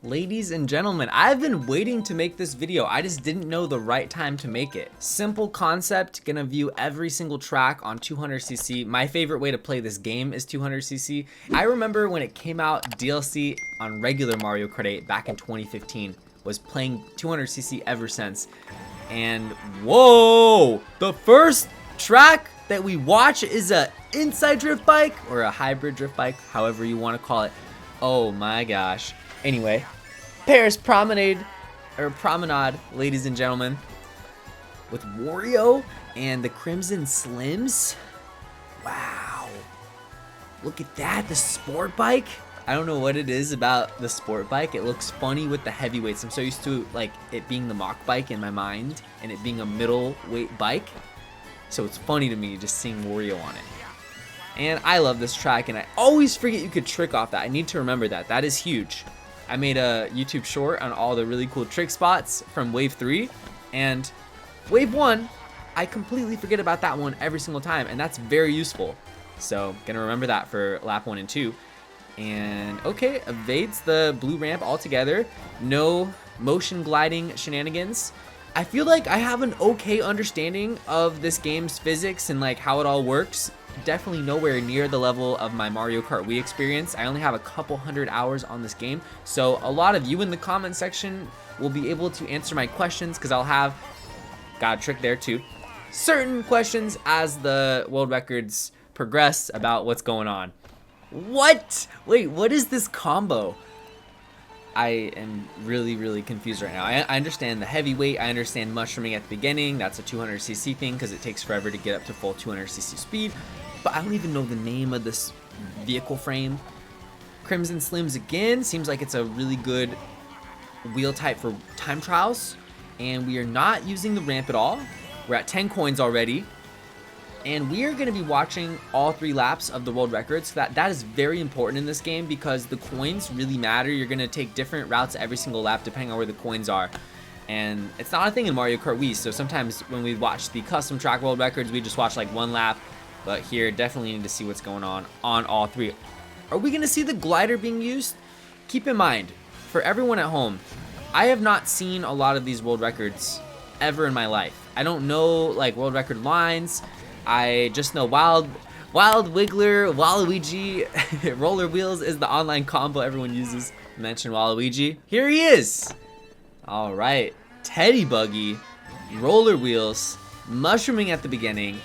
Ladies and gentlemen, I've been waiting to make this video. I just didn't know the right time to make it. Simple concept, gonna view every single track on 200cc. My favorite way to play this game is 200cc. I remember when it came out, DLC on regular Mario Kart 8 back in 2015, was playing 200cc ever since. And whoa, the first track that we watch is a inside drift bike or a hybrid drift bike, however you want to call it. Oh my gosh. Anyway, Paris Promenade, ladies and gentlemen, with Wario and the Crimson Slims. Wow. Look at that, the sport bike. I don't know what it is about the sport bike. It looks funny with the heavyweights. I'm so used to like it being the mock bike in my mind and it being a middleweight bike. So it's funny to me just seeing Wario on it. And I love this track, and I always forget you could trick off that. I need to remember that. That is huge. I made a YouTube short on all the really cool trick spots from Wave 3, and Wave 1, I completely forget about that one every single time, and that's very useful. So, gonna remember that for lap 1 and 2. And okay, evades the blue ramp altogether. No motion gliding shenanigans. I feel like I have an okay understanding of this game's physics and like how it all works. Definitely nowhere near the level of my Mario Kart Wii experience. I only have a couple hundred hours on this game, so a lot of you in the comment section will be able to answer my questions because I'll have, got a trick there too, certain questions as the world records progress about what's going on. What? Wait, what is this combo? I am really confused right now. I understand the heavyweight, I understand mushrooming at the beginning, that's a 200cc thing because it takes forever to get up to full 200cc speed, but I don't even know the name of this vehicle frame. Crimson Slims again, seems like it's a really good wheel type for time trials, and we are not using the ramp at all. We're at 10 coins already. And we are going to be watching all 3 laps of the world records. That is very important in this game because the coins really matter. You're going to take different routes every single lap depending on where the coins are. And it's not a thing in Mario Kart Wii, so sometimes when we watch the custom track world records, we just watch like 1 lap. But here, definitely need to see what's going on all 3. Are we going to see the glider being used? Keep in mind, for everyone at home, I have not seen a lot of these world records ever in my life. I don't know like world record lines. I just know Wild Wiggler, Waluigi, Roller Wheels is the online combo everyone uses. Mention Waluigi. Here he is! Alright, Teddy Buggy, Roller Wheels, mushrooming at the beginning,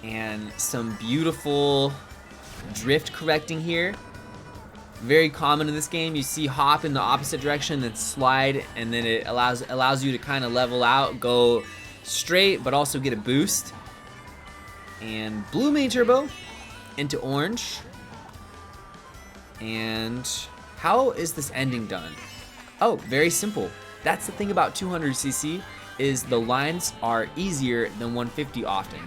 and some beautiful drift correcting here. Very common in this game. You see hop in the opposite direction, then slide, and then it allows you to kind of level out, go straight, but also get a boost. And blue main turbo into orange. And how is this ending done? Oh, very simple. That's the thing about 200cc is the lines are easier than 150 often.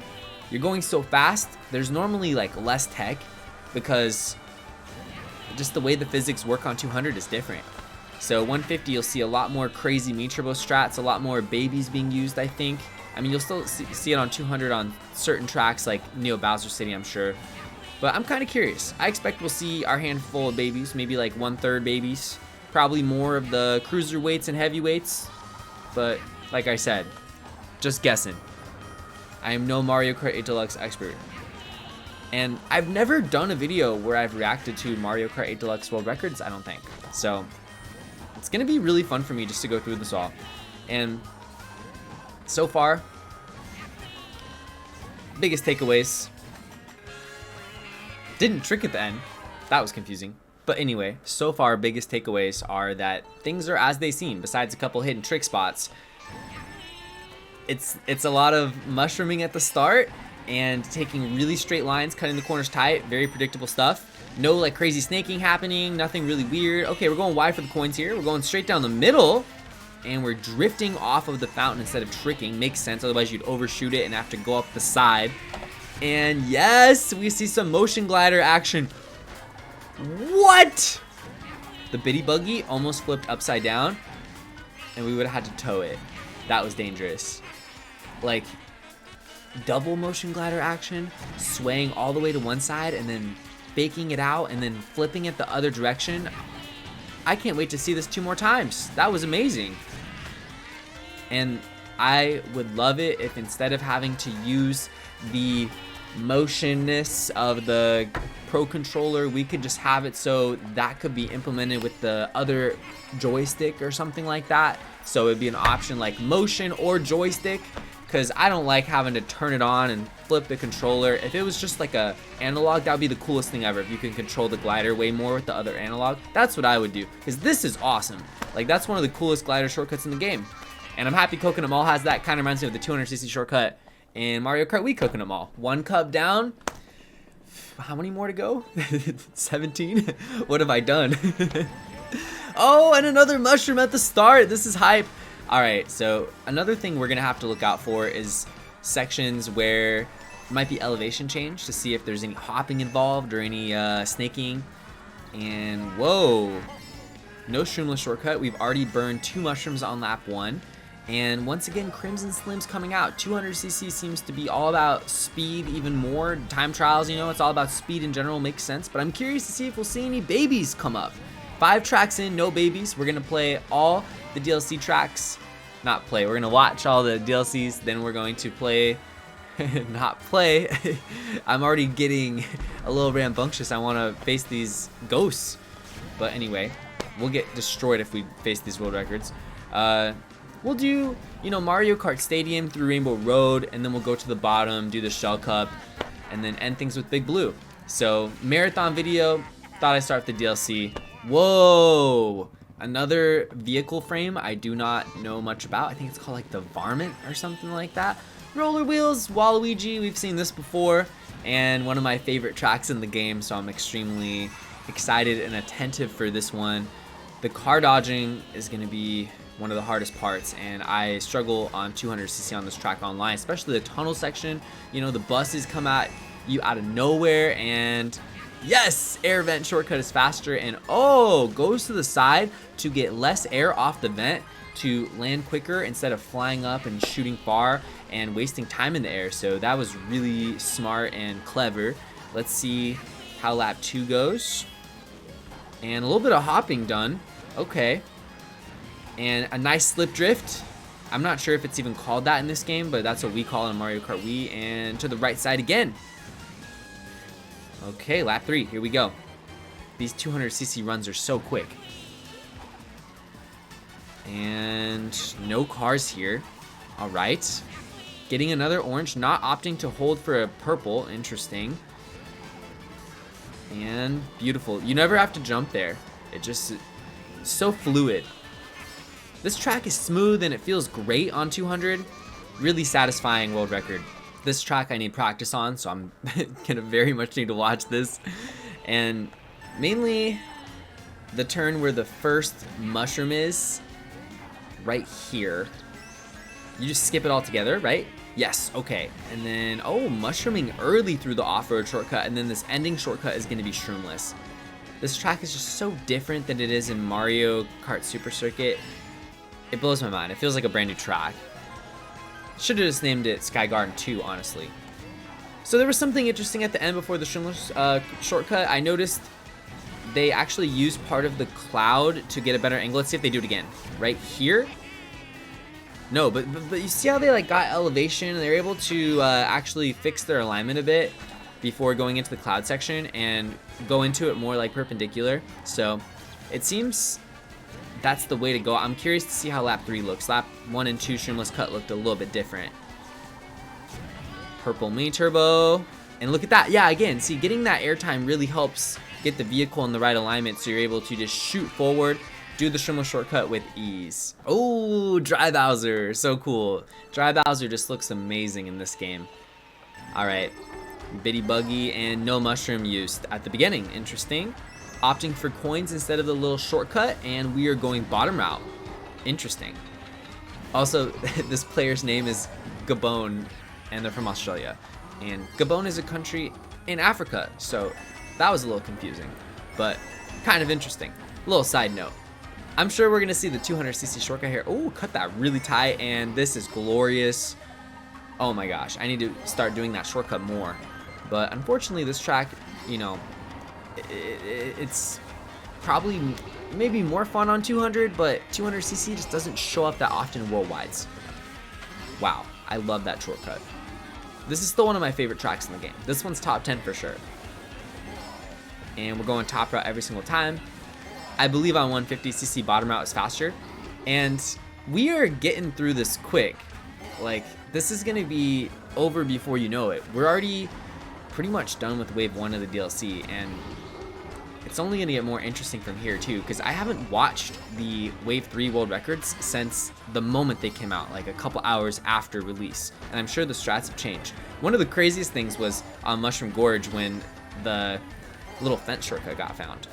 You're going so fast, there's normally like less tech because just the way the physics work on 200 is different. So 150 you'll see a lot more crazy main turbo strats, a lot more babies being used, I think. I mean, you'll still see it on 200 on certain tracks like Neo Bowser City, I'm sure. But I'm kind of curious. I expect we'll see our handful of babies, maybe like 1/3 babies. Probably more of the cruiserweights and heavyweights. But like I said, just guessing. I am no Mario Kart 8 Deluxe expert. And I've never done a video where I've reacted to Mario Kart 8 Deluxe World Records, I don't think. So it's going to be really fun for me just to go through this all. And so far, biggest takeaways. Didn't trick at the end. That was confusing. But anyway, so far, biggest takeaways are that things are as they seem, besides a couple hidden trick spots. It's a lot of mushrooming at the start and taking really straight lines, cutting the corners tight, very predictable stuff. No like crazy snaking happening, nothing really weird. Okay, we're going wide for the coins here. We're going straight down the middle. And we're drifting off of the fountain instead of tricking. Makes sense, otherwise you'd overshoot it and have to go up the side. And yes, we see some motion glider action. What? The Bitty Buggy almost flipped upside down, and we would have had to tow it. That was dangerous. Like, double motion glider action, swaying all the way to one side, and then faking it out, and then flipping it the other direction. I can't wait to see this 2 more times. That was amazing. And I would love it if instead of having to use the motionness of the Pro Controller, we could just have it so that could be implemented with the other joystick or something like that. So it'd be an option like motion or joystick, because I don't like having to turn it on and flip the controller. If it was just like a analog, that would be the coolest thing ever. If you can control the glider way more with the other analog, that's what I would do, because this is awesome. Like, that's one of the coolest glider shortcuts in the game. And I'm happy Coconut Mall has that. Kind of reminds me of the 200cc shortcut in Mario Kart Wii Coconut Mall. 1 cup down. How many more to go? 17? What have I done? Oh, and another mushroom at the start. This is hype. Alright, so another thing we're going to have to look out for is sections where there might be elevation change to see if there's any hopping involved or any snaking. And whoa, no shroomless shortcut. We've already burned 2 mushrooms on lap 1. And once again, Crimson Slim's coming out. 200cc seems to be all about speed even more. Time trials, you know, it's all about speed in general, makes sense. But I'm curious to see if we'll see any babies come up. 5 tracks in, no babies. We're going to play all the DLC tracks. Not play, we're going to watch all the DLCs. Then we're going to play, not play. I'm already getting a little rambunctious. I want to face these ghosts. But anyway, we'll get destroyed if we face these world records. We'll do, you know, Mario Kart Stadium through Rainbow Road, and then we'll go to the bottom, do the Shell Cup, and then end things with Big Blue. So, marathon video, thought I'd start with the DLC. Whoa! Another vehicle frame I do not know much about. I think it's called like the Varmint or something like that. Roller wheels, Waluigi, we've seen this before, and one of my favorite tracks in the game, so I'm extremely excited and attentive for this one. The car dodging is going to be one of the hardest parts, and I struggle on 200cc on this track online, especially the tunnel section. You know, the buses come at you out of nowhere, and yes, air vent shortcut is faster, and oh, goes to the side to get less air off the vent to land quicker instead of flying up and shooting far and wasting time in the air. So that was really smart and clever. Let's see how lap 2 goes. And a little bit of hopping done. Okay. And a nice slip drift. I'm not sure if it's even called that in this game, but that's what we call it in Mario Kart Wii. And to the right side again. Okay, lap 3, here we go. These 200cc runs are so quick. And no cars here. All right. Getting another orange, not opting to hold for a purple. Interesting. And beautiful. You never have to jump there. It just, it's so fluid. This track is smooth and it feels great on 200. Really satisfying world record. This track I need practice on, so I'm gonna very much need to watch this. And mainly the turn where the first mushroom is, right here. You just skip it all together, right? Yes, okay. And then, oh, mushrooming early through the off-road shortcut, and then this ending shortcut is gonna be shroomless. This track is just so different than it is in Mario Kart Super Circuit. It blows my mind. It feels like a brand new track. Should have just named it Sky Garden 2, honestly. So there was something interesting at the end before the shroomless shortcut. I noticed they actually used part of the cloud to get a better angle. Let's see if they do it again. Right here? No, but you see how they like got elevation? They're able to actually fix their alignment a bit before going into the cloud section and go into it more like perpendicular. So it seems that's the way to go. I'm curious to see how lap 3 looks. Lap 1 and 2 shroomless cut looked a little bit different. Purple mini turbo. And look at that. Yeah, again, see, getting that airtime really helps get the vehicle in the right alignment so you're able to just shoot forward, do the shroomless shortcut with ease. Oh, Dry Bowser. So cool. Dry Bowser just looks amazing in this game. All right. Bitty Buggy and no mushroom used at the beginning. Interesting. Opting for coins instead of the little shortcut, and we are going bottom route. Interesting. Also, this player's name is Gabon, and they're from Australia. And Gabon is a country in Africa, so that was a little confusing, but kind of interesting. Little side note. I'm sure we're gonna see the 200cc shortcut here. Oh, cut that really tight, and this is glorious. Oh my gosh, I need to start doing that shortcut more. But unfortunately, this track, you know, it's probably maybe more fun on 200, but 200cc just doesn't show up that often in worldwides. Wow, I love that shortcut. This is still one of my favorite tracks in the game. This one's top 10 for sure. And we're going top route every single time. I believe on 150cc bottom route is faster. And we are getting through this quick. Like, this is gonna be over before you know it. We're already pretty much done with wave 1 of the DLC, and it's only gonna get more interesting from here too, because I haven't watched the wave 3 world records since the moment they came out, like a couple hours after release, and I'm sure the strats have changed. One of the craziest things was on Mushroom Gorge when the little fence shortcut got found.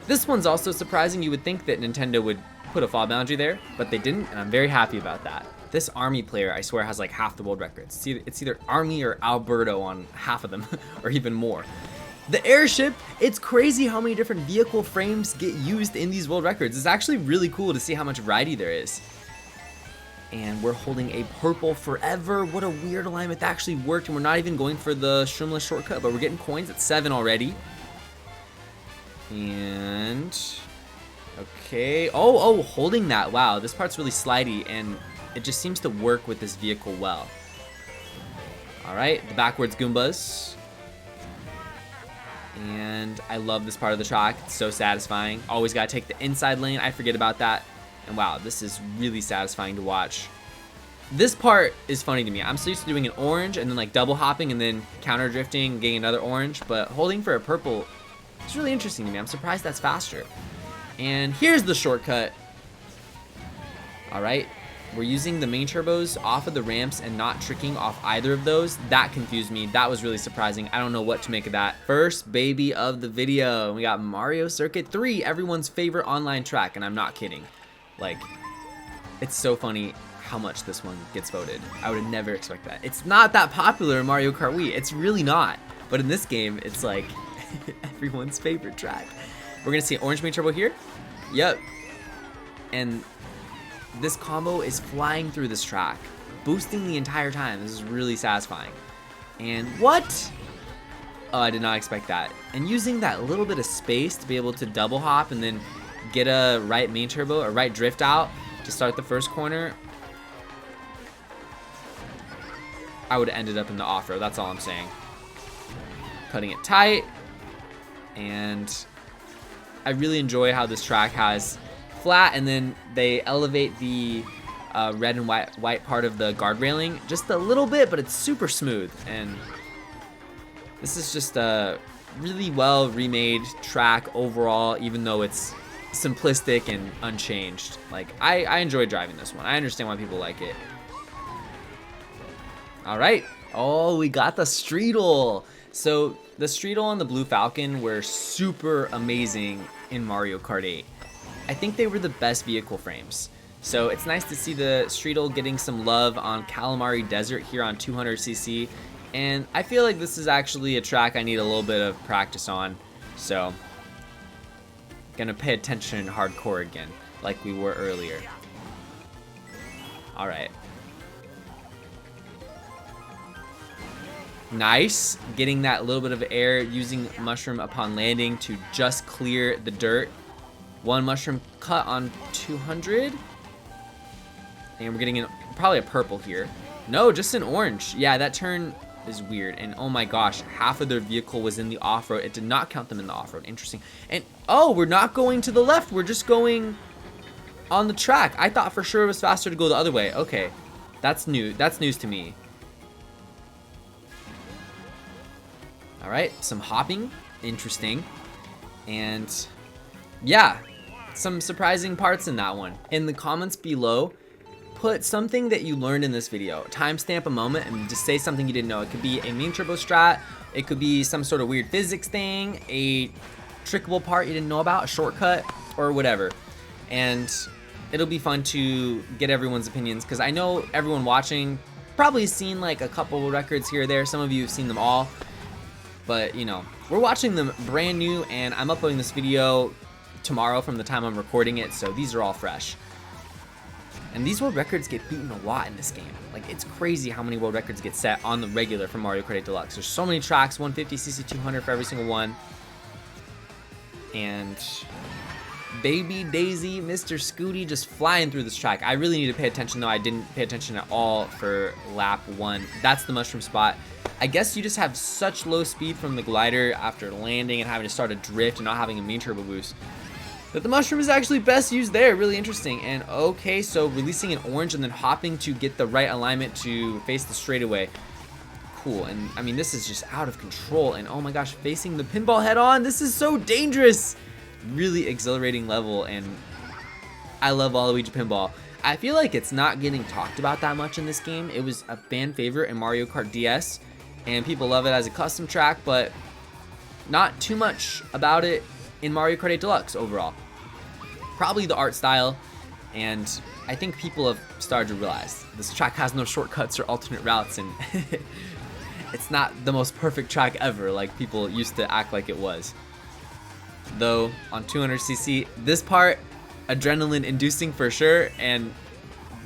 This one's also surprising. You would think that Nintendo would put a fall boundary there, but they didn't, and I'm very happy about that. This Army player, I swear, has like half the world records. It's either Army or Alberto on half of them, or even more. The airship, it's crazy how many different vehicle frames get used in these world records. It's actually really cool to see how much variety there is. And we're holding a purple forever. What a weird alignment. That actually worked, and we're not even going for the shroomless shortcut, but we're getting coins at 7 already. And okay. Oh, holding that. Wow, this part's really slidey, and it just seems to work with this vehicle well. All right, the backwards Goombas. And I love this part of the track. It's so satisfying. Always gotta take the inside lane. I forget about that. And wow, this is really satisfying to watch. This part is funny to me. I'm so used to doing an orange and then like double hopping and then counter drifting, getting another orange, but holding for a purple, it's really interesting to me. I'm surprised that's faster. And here's the shortcut. All right, we're using the main turbos off of the ramps and not tricking off either of those. That confused me. That was really surprising. I don't know what to make of that. First baby of the video. We got Mario Circuit 3, everyone's favorite online track, and I'm not kidding. Like, it's so funny how much this one gets voted. I would have never expected that. It's not that popular in Mario Kart Wii. It's really not. But in this game, it's like everyone's favorite track. We're gonna see orange main turbo here. Yep. And this combo is flying through this track, boosting the entire time. This is really satisfying. And what? Oh, I did not expect that. And using that little bit of space to be able to double hop and then get a right main turbo or right drift out to start the first corner, I would have ended up in the off-road. That's all I'm saying. Cutting it tight. And I really enjoy how this track has flat and then they elevate the red and white part of the guard railing just a little bit, but it's super smooth. And this is just a really well remade track overall, even though it's simplistic and unchanged. Like, I enjoy driving this one. I understand why people like it. All right. Oh, we got the Streetle. So the Streetle and the Blue Falcon were super amazing in Mario Kart 8. I think they were the best vehicle frames. So it's nice to see the Streetle getting some love on Calamari Desert here on 200cc. And I feel like this is actually a track I need a little bit of practice on. So gonna pay attention hardcore again, like we were earlier. All right. Nice, getting that little bit of air, using mushroom upon landing to just clear the dirt. One mushroom cut on 200. And we're getting in probably a purple here. No, just an orange. Yeah, that turn is weird. And oh my gosh, half of their vehicle was in the off-road. It did not count them in the off-road. Interesting. And oh, we're not going to the left. We're just going on the track. I thought for sure it was faster to go the other way. Okay, that's new. That's news to me. All right, some hopping. Interesting. And yeah, some surprising parts in that one. In the comments below, put something that you learned in this video. Timestamp a moment and just say something you didn't know. It could be a main turbo strat. It could be some sort of weird physics thing, a trickable part you didn't know about, a shortcut, or whatever. And it'll be fun to get everyone's opinions, because I know everyone watching probably seen like a couple records here or there. Some of you have seen them all. But, you know, we're watching them brand new, and I'm uploading this video tomorrow from the time I'm recording it, so these are all fresh. And these world records get beaten a lot in this game. Like, it's crazy how many world records get set on the regular for Mario Kart 8 Deluxe. There's so many tracks, 150cc, 200 for every single one. And Baby Daisy, Mr. Scooty just flying through this track. I really need to pay attention though. I didn't pay attention at all for lap 1. That's the mushroom spot. I guess you just have such low speed from the glider after landing and having to start a drift and not having a mean turbo boost that the mushroom is actually best used there. Really interesting. And okay, so releasing an orange and then hopping to get the right alignment to face the straightaway. Cool. And I mean, this is just out of control. And oh my gosh, facing the pinball head on. This is so dangerous. Really exhilarating level, and I love Waluigi Pinball. I feel like it's not getting talked about that much in this game. It was a fan favorite in Mario Kart DS, and people love it as a custom track, but not too much about it in Mario Kart 8 Deluxe overall. Probably the art style, and I think people have started to realize this track has no shortcuts or alternate routes, and it's not the most perfect track ever like people used to act like it was. Though on 200cc, this part, adrenaline inducing for sure, and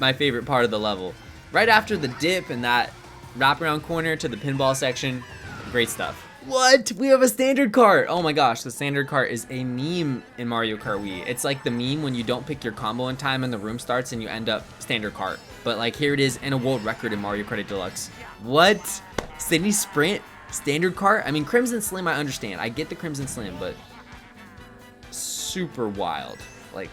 my favorite part of the level. Right after the dip and that wraparound corner to the pinball section, great stuff. What? We have a standard cart! Oh my gosh, the standard cart is a meme in Mario Kart Wii. It's like the meme when you don't pick your combo in time and the room starts and you end up standard cart. But like here it is in a world record in Mario Kart 8 Deluxe. What? Sydney Sprint? Standard cart? I mean, Crimson Slim I understand. I get the Crimson Slim, but super wild. Like,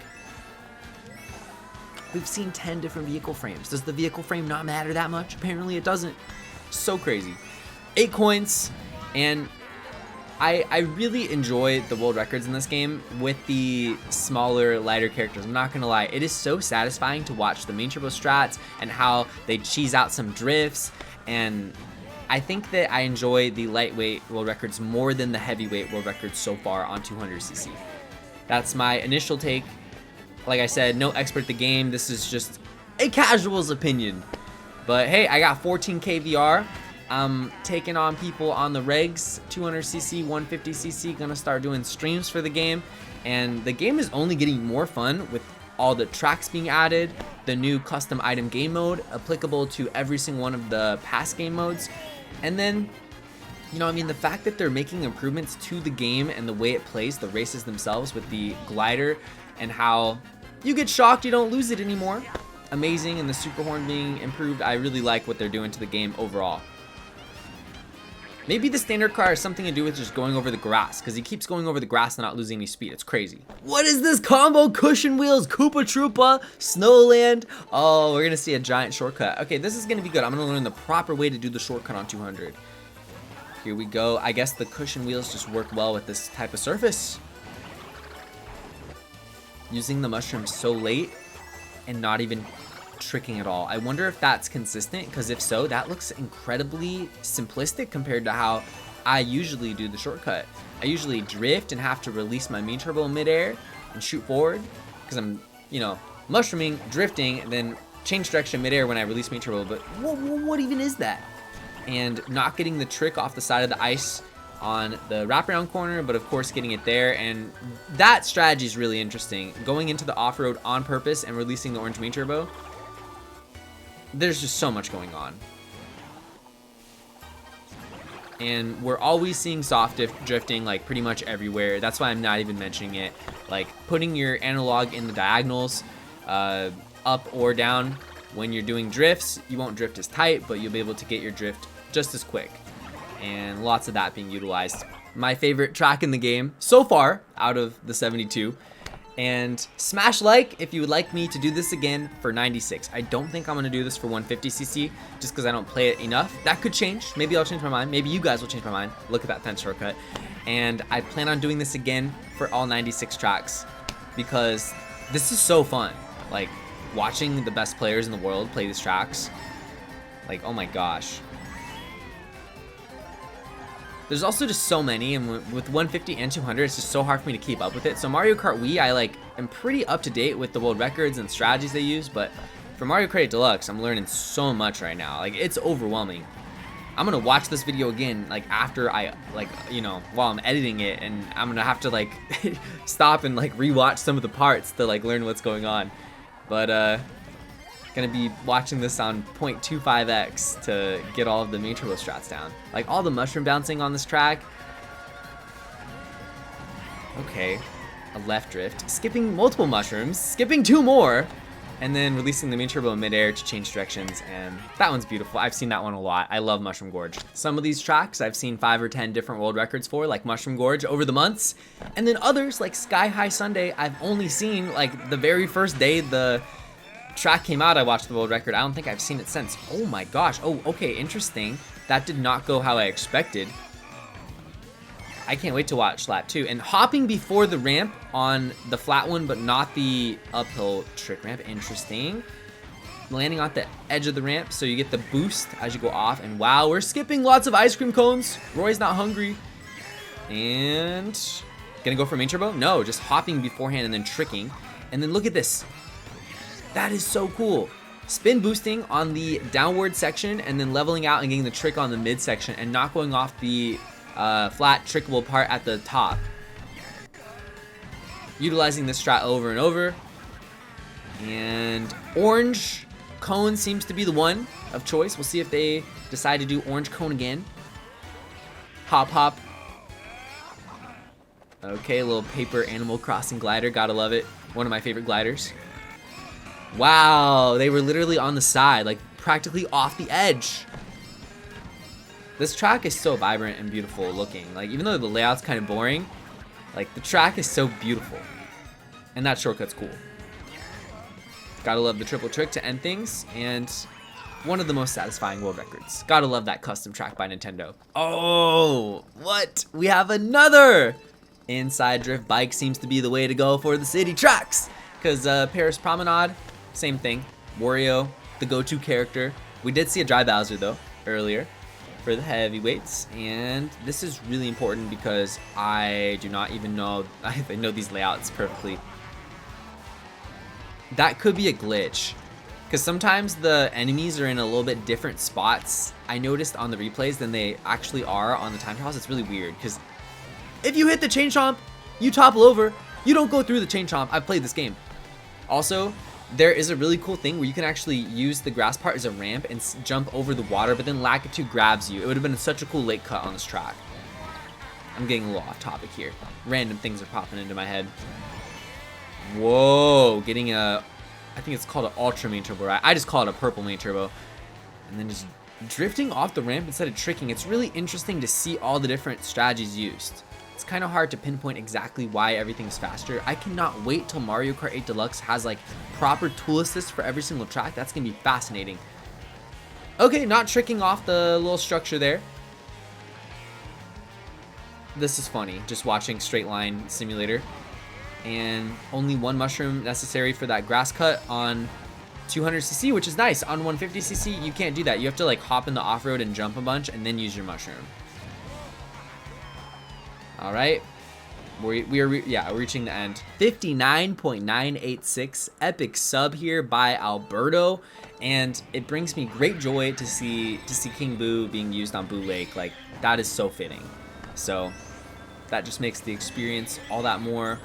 we've seen 10 different vehicle frames. Does the vehicle frame not matter that much? Apparently it doesn't. So crazy. 8 coins, and I really enjoy the world records in this game with the smaller, lighter characters. I'm not gonna lie, it is so satisfying to watch the main turbo strats and how they cheese out some drifts, and I think that I enjoy the lightweight world records more than the heavyweight world records so far on 200cc. That's my initial take. Like I said, no expert at the game. This is just a casual's opinion. But hey, I got 14K VR. I'm taking on people on the regs, 200cc, 150cc. Gonna start doing streams for the game. And the game is only getting more fun with all the tracks being added, the new custom item game mode applicable to every single one of the past game modes. And then, you know, I mean, the fact that they're making improvements to the game and the way it plays, the races themselves with the glider and how you get shocked, you don't lose it anymore. Amazing, and the super horn being improved. I really like what they're doing to the game overall. Maybe the standard car has something to do with just going over the grass, because he keeps going over the grass and not losing any speed. It's crazy. What is this combo? Cushion wheels, Koopa Troopa, Snowland. Oh, we're gonna see a giant shortcut. Okay, this is gonna be good. I'm gonna learn the proper way to do the shortcut on 200. Here we go. I guess the cushion wheels just work well with this type of surface. Using the mushrooms so late and not even tricking at all. I wonder if that's consistent, because if so, that looks incredibly simplistic compared to how I usually do the shortcut. I usually drift and have to release my mean turbo in midair and shoot forward, because I'm, you know, mushrooming, drifting, and then change direction midair when I release mean turbo. But what even is that? And not getting the trick off the side of the ice on the wraparound corner, but of course getting it there. And that strategy is really interesting. Going into the off-road on purpose and releasing the orange mean turbo. There's just so much going on. And we're always seeing soft drifting like pretty much everywhere. That's why I'm not even mentioning it. Like putting your analog in the diagonals, up or down. When you're doing drifts, you won't drift as tight, but you'll be able to get your drift just as quick. And lots of that being utilized. My favorite track in the game so far out of the 72. And smash like if you would like me to do this again for 96. I don't think I'm going to do this for 150cc just because I don't play it enough. That could change. Maybe I'll change my mind. Maybe you guys will change my mind. Look at that fence shortcut. And I plan on doing this again for all 96 tracks because this is so fun. Like watching the best players in the world play these tracks. Like, oh my gosh. There's also just so many, and with 150 and 200, it's just so hard for me to keep up with it. So Mario Kart Wii, I am pretty up to date with the world records and strategies they use, but for Mario Kart 8 Deluxe, I'm learning so much right now. Like, it's overwhelming. I'm gonna watch this video again, like after I, you know, while I'm editing it, and I'm gonna have to like stop and like rewatch some of the parts to like learn what's going on. But gonna be watching this on 0.25x to get all of the main turbo strats down. Like all the mushroom bouncing on this track. Okay, a left drift, skipping multiple mushrooms, skipping 2 more, and then releasing the main turbo in midair to change directions, and that one's beautiful. I've seen that one a lot. I love Mushroom Gorge. Some of these tracks I've seen 5 or 10 different world records for, like Mushroom Gorge, over the months, and then others, like Sky High Sunday, I've only seen, like, the very first day the track came out, I watched the world record. I don't think I've seen it since. Oh my gosh. Oh, okay, interesting. That did not go how I expected. I can't wait to watch lap 2. And hopping before the ramp on the flat one, but not the uphill trick ramp. Interesting. Landing on the edge of the ramp, so you get the boost as you go off. And wow, we're skipping lots of ice cream cones. Roy's not hungry. And gonna go for main turbo? No, just hopping beforehand and then tricking. And then look at this. That is so cool. Spin boosting on the downward section and then leveling out and getting the trick on the mid section and not going off the flat trickable part at the top. Utilizing this strat over and over. And orange cone seems to be the one of choice. We'll see if they decide to do orange cone again. Hop hop. Okay, a little paper Animal Crossing glider. Gotta love it. One of my favorite gliders. Wow, they were literally on the side, like practically off the edge. This track is so vibrant and beautiful looking. Like, even though the layout's kind of boring, like, the track is so beautiful. And that shortcut's cool. Gotta love the triple trick to end things, and one of the most satisfying world records. Gotta love that custom track by Nintendo. Oh, what? We have another! Inside drift bike seems to be the way to go for the city tracks. Because Paris Promenade, same thing. Wario, the go-to character. We did see a dry Bowser, though, earlier for the heavyweights, and this is really important because I do not even know, I know these layouts perfectly. That could be a glitch, because sometimes the enemies are in a little bit different spots, I noticed on the replays, than they actually are on the time trials. It's really weird, because if you hit the chain chomp, you topple over, you don't go through the chain chomp. I've played this game. Also, there is a really cool thing where you can actually use the grass part as a ramp and jump over the water, but then Lakitu grabs you. It would have been such a cool late cut on this track. I'm getting a little off topic here. Random things are popping into my head. Whoa, getting a, I think it's called an ultra main turbo, right? I just call it a purple main turbo. And then just drifting off the ramp instead of tricking. It's really interesting to see all the different strategies used. It's kind of hard to pinpoint exactly why everything's faster. I cannot wait till Mario Kart 8 Deluxe has like proper tool assist for every single track. That's gonna be fascinating. Okay, not tricking off the little structure there. This is funny, just watching Straight Line Simulator. And only 1 mushroom necessary for that grass cut on 200cc, which is nice. On 150cc, you can't do that. You have to like hop in the off-road and jump a bunch and then use your mushroom. All right, we're reaching the end. 59.986, epic sub here by Alberto, and it brings me great joy to see King Boo being used on Boo Lake. Like, that is so fitting. So that just makes the experience all that more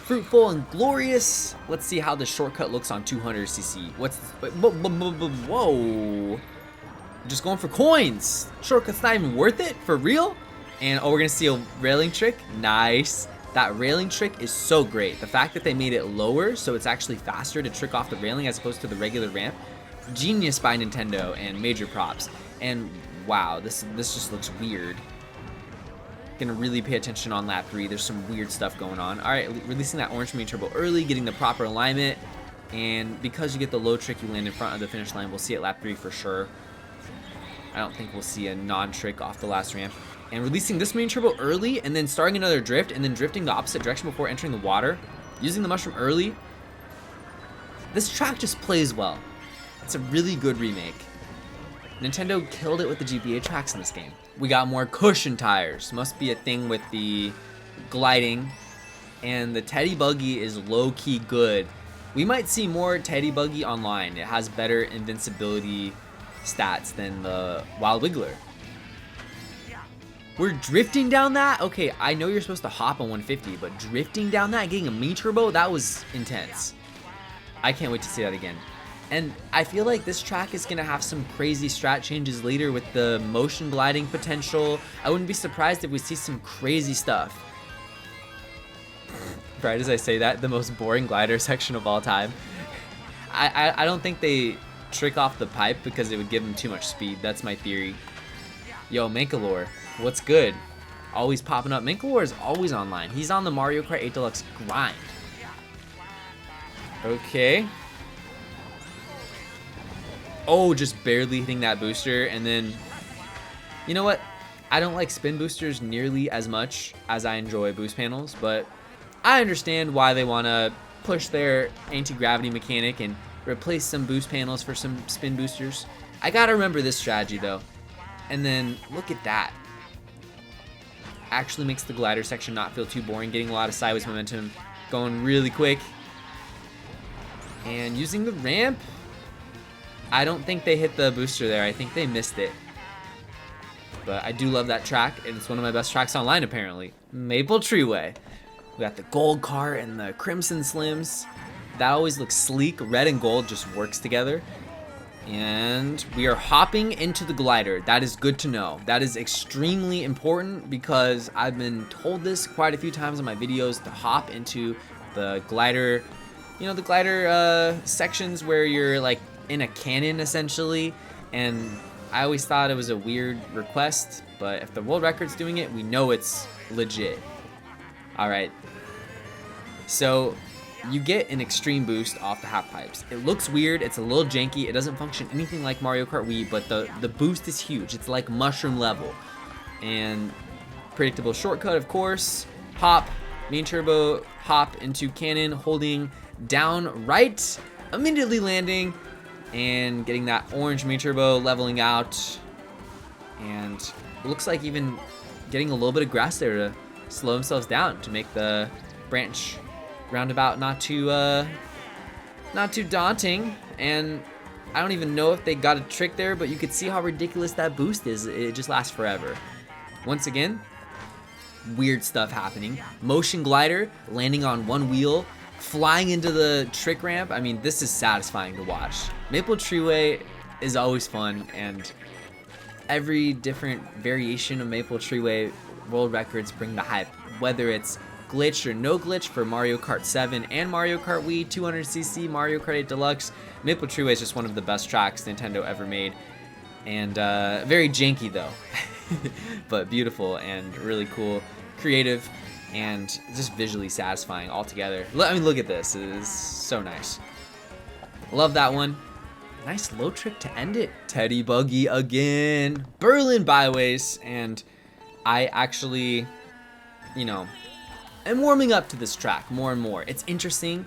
fruitful and glorious. Let's see how the shortcut looks on 200cc. Whoa, just going for coins. Shortcut's not even worth it, for real. And oh, we're gonna see a railing trick. Nice. That railing trick is so great. The fact that they made it lower so it's actually faster to trick off the railing as opposed to the regular ramp. Genius by Nintendo, and major props. And wow, this just looks weird. Gonna really pay attention on lap 3. There's some weird stuff going on. All right, releasing that orange main turbo early, getting the proper alignment. And because you get the low trick, you land in front of the finish line. We'll see it lap 3 for sure. I don't think we'll see a non-trick off the last ramp. And releasing this main turbo early, and then starting another drift, and then drifting the opposite direction before entering the water. Using the mushroom early. This track just plays well. It's a really good remake. Nintendo killed it with the GBA tracks in this game. We got more cushion tires. Must be a thing with the gliding. And the Teddy Buggy is low-key good. We might see more Teddy Buggy online. It has better invincibility stats than the Wild Wiggler. We're drifting down that? Okay, I know you're supposed to hop on 150, but drifting down that, getting a main turbo, that was intense. I can't wait to see that again. And I feel like this track is going to have some crazy strat changes later with the motion gliding potential. I wouldn't be surprised if we see some crazy stuff. right as I say that, the most boring glider section of all time. I don't think they trick off the pipe because it would give them too much speed. That's my theory. Yo, Mankalore, what's good? Always popping up. Mankalore is always online. He's on the Mario Kart 8 Deluxe grind. Okay. Oh, just barely hitting that booster. And then, you know what? I don't like spin boosters nearly as much as I enjoy boost panels, but I understand why they want to push their anti-gravity mechanic and replace some boost panels for some spin boosters. I gotta remember this strategy though. And then look at that. Actually makes the glider section not feel too boring, getting a lot of sideways momentum, going really quick. And using the ramp, I don't think they hit the booster there. I think they missed it. But I do love that track, and it's one of my best tracks online apparently. Maple Treeway. We got the gold cart and the crimson slims. That always looks sleek. Red and gold just works together. And we are hopping into the glider. That is good to know. That is extremely important because I've been told this quite a few times in my videos to hop into the glider, you know, the glider sections where you're like in a cannon essentially. And I always thought it was a weird request, but if the world record's doing it, we know it's legit. All right. So you get an extreme boost off the half pipes. It looks weird, it's a little janky, it doesn't function anything like Mario Kart Wii, but the boost is huge. It's like mushroom level. And predictable shortcut, of course. Hop, main turbo, hop into cannon, holding down right, immediately landing, and getting that orange main turbo, leveling out. And it looks like even getting a little bit of grass there to slow themselves down to make the branch roundabout not too daunting. And I don't even know if they got a trick there, but you could see how ridiculous that boost is. It just lasts forever. Once again, weird stuff happening. Motion glider, landing on one wheel, flying into the trick ramp. I mean, this is satisfying to watch. Maple Treeway is always fun, and every different variation of Maple Treeway world records bring the hype, whether it's glitch or no glitch for Mario Kart 7 and Mario Kart Wii, 200cc, Mario Kart 8 Deluxe. Maple Treeway is just one of the best tracks Nintendo ever made. And very janky though, but beautiful and really cool, creative, and just visually satisfying altogether. I mean, look at this, it is so nice. Love that one. Nice low trick to end it. Teddy Buggy again. Berlin Byways, and I actually, you know, I'm warming up to this track more and more. It's interesting.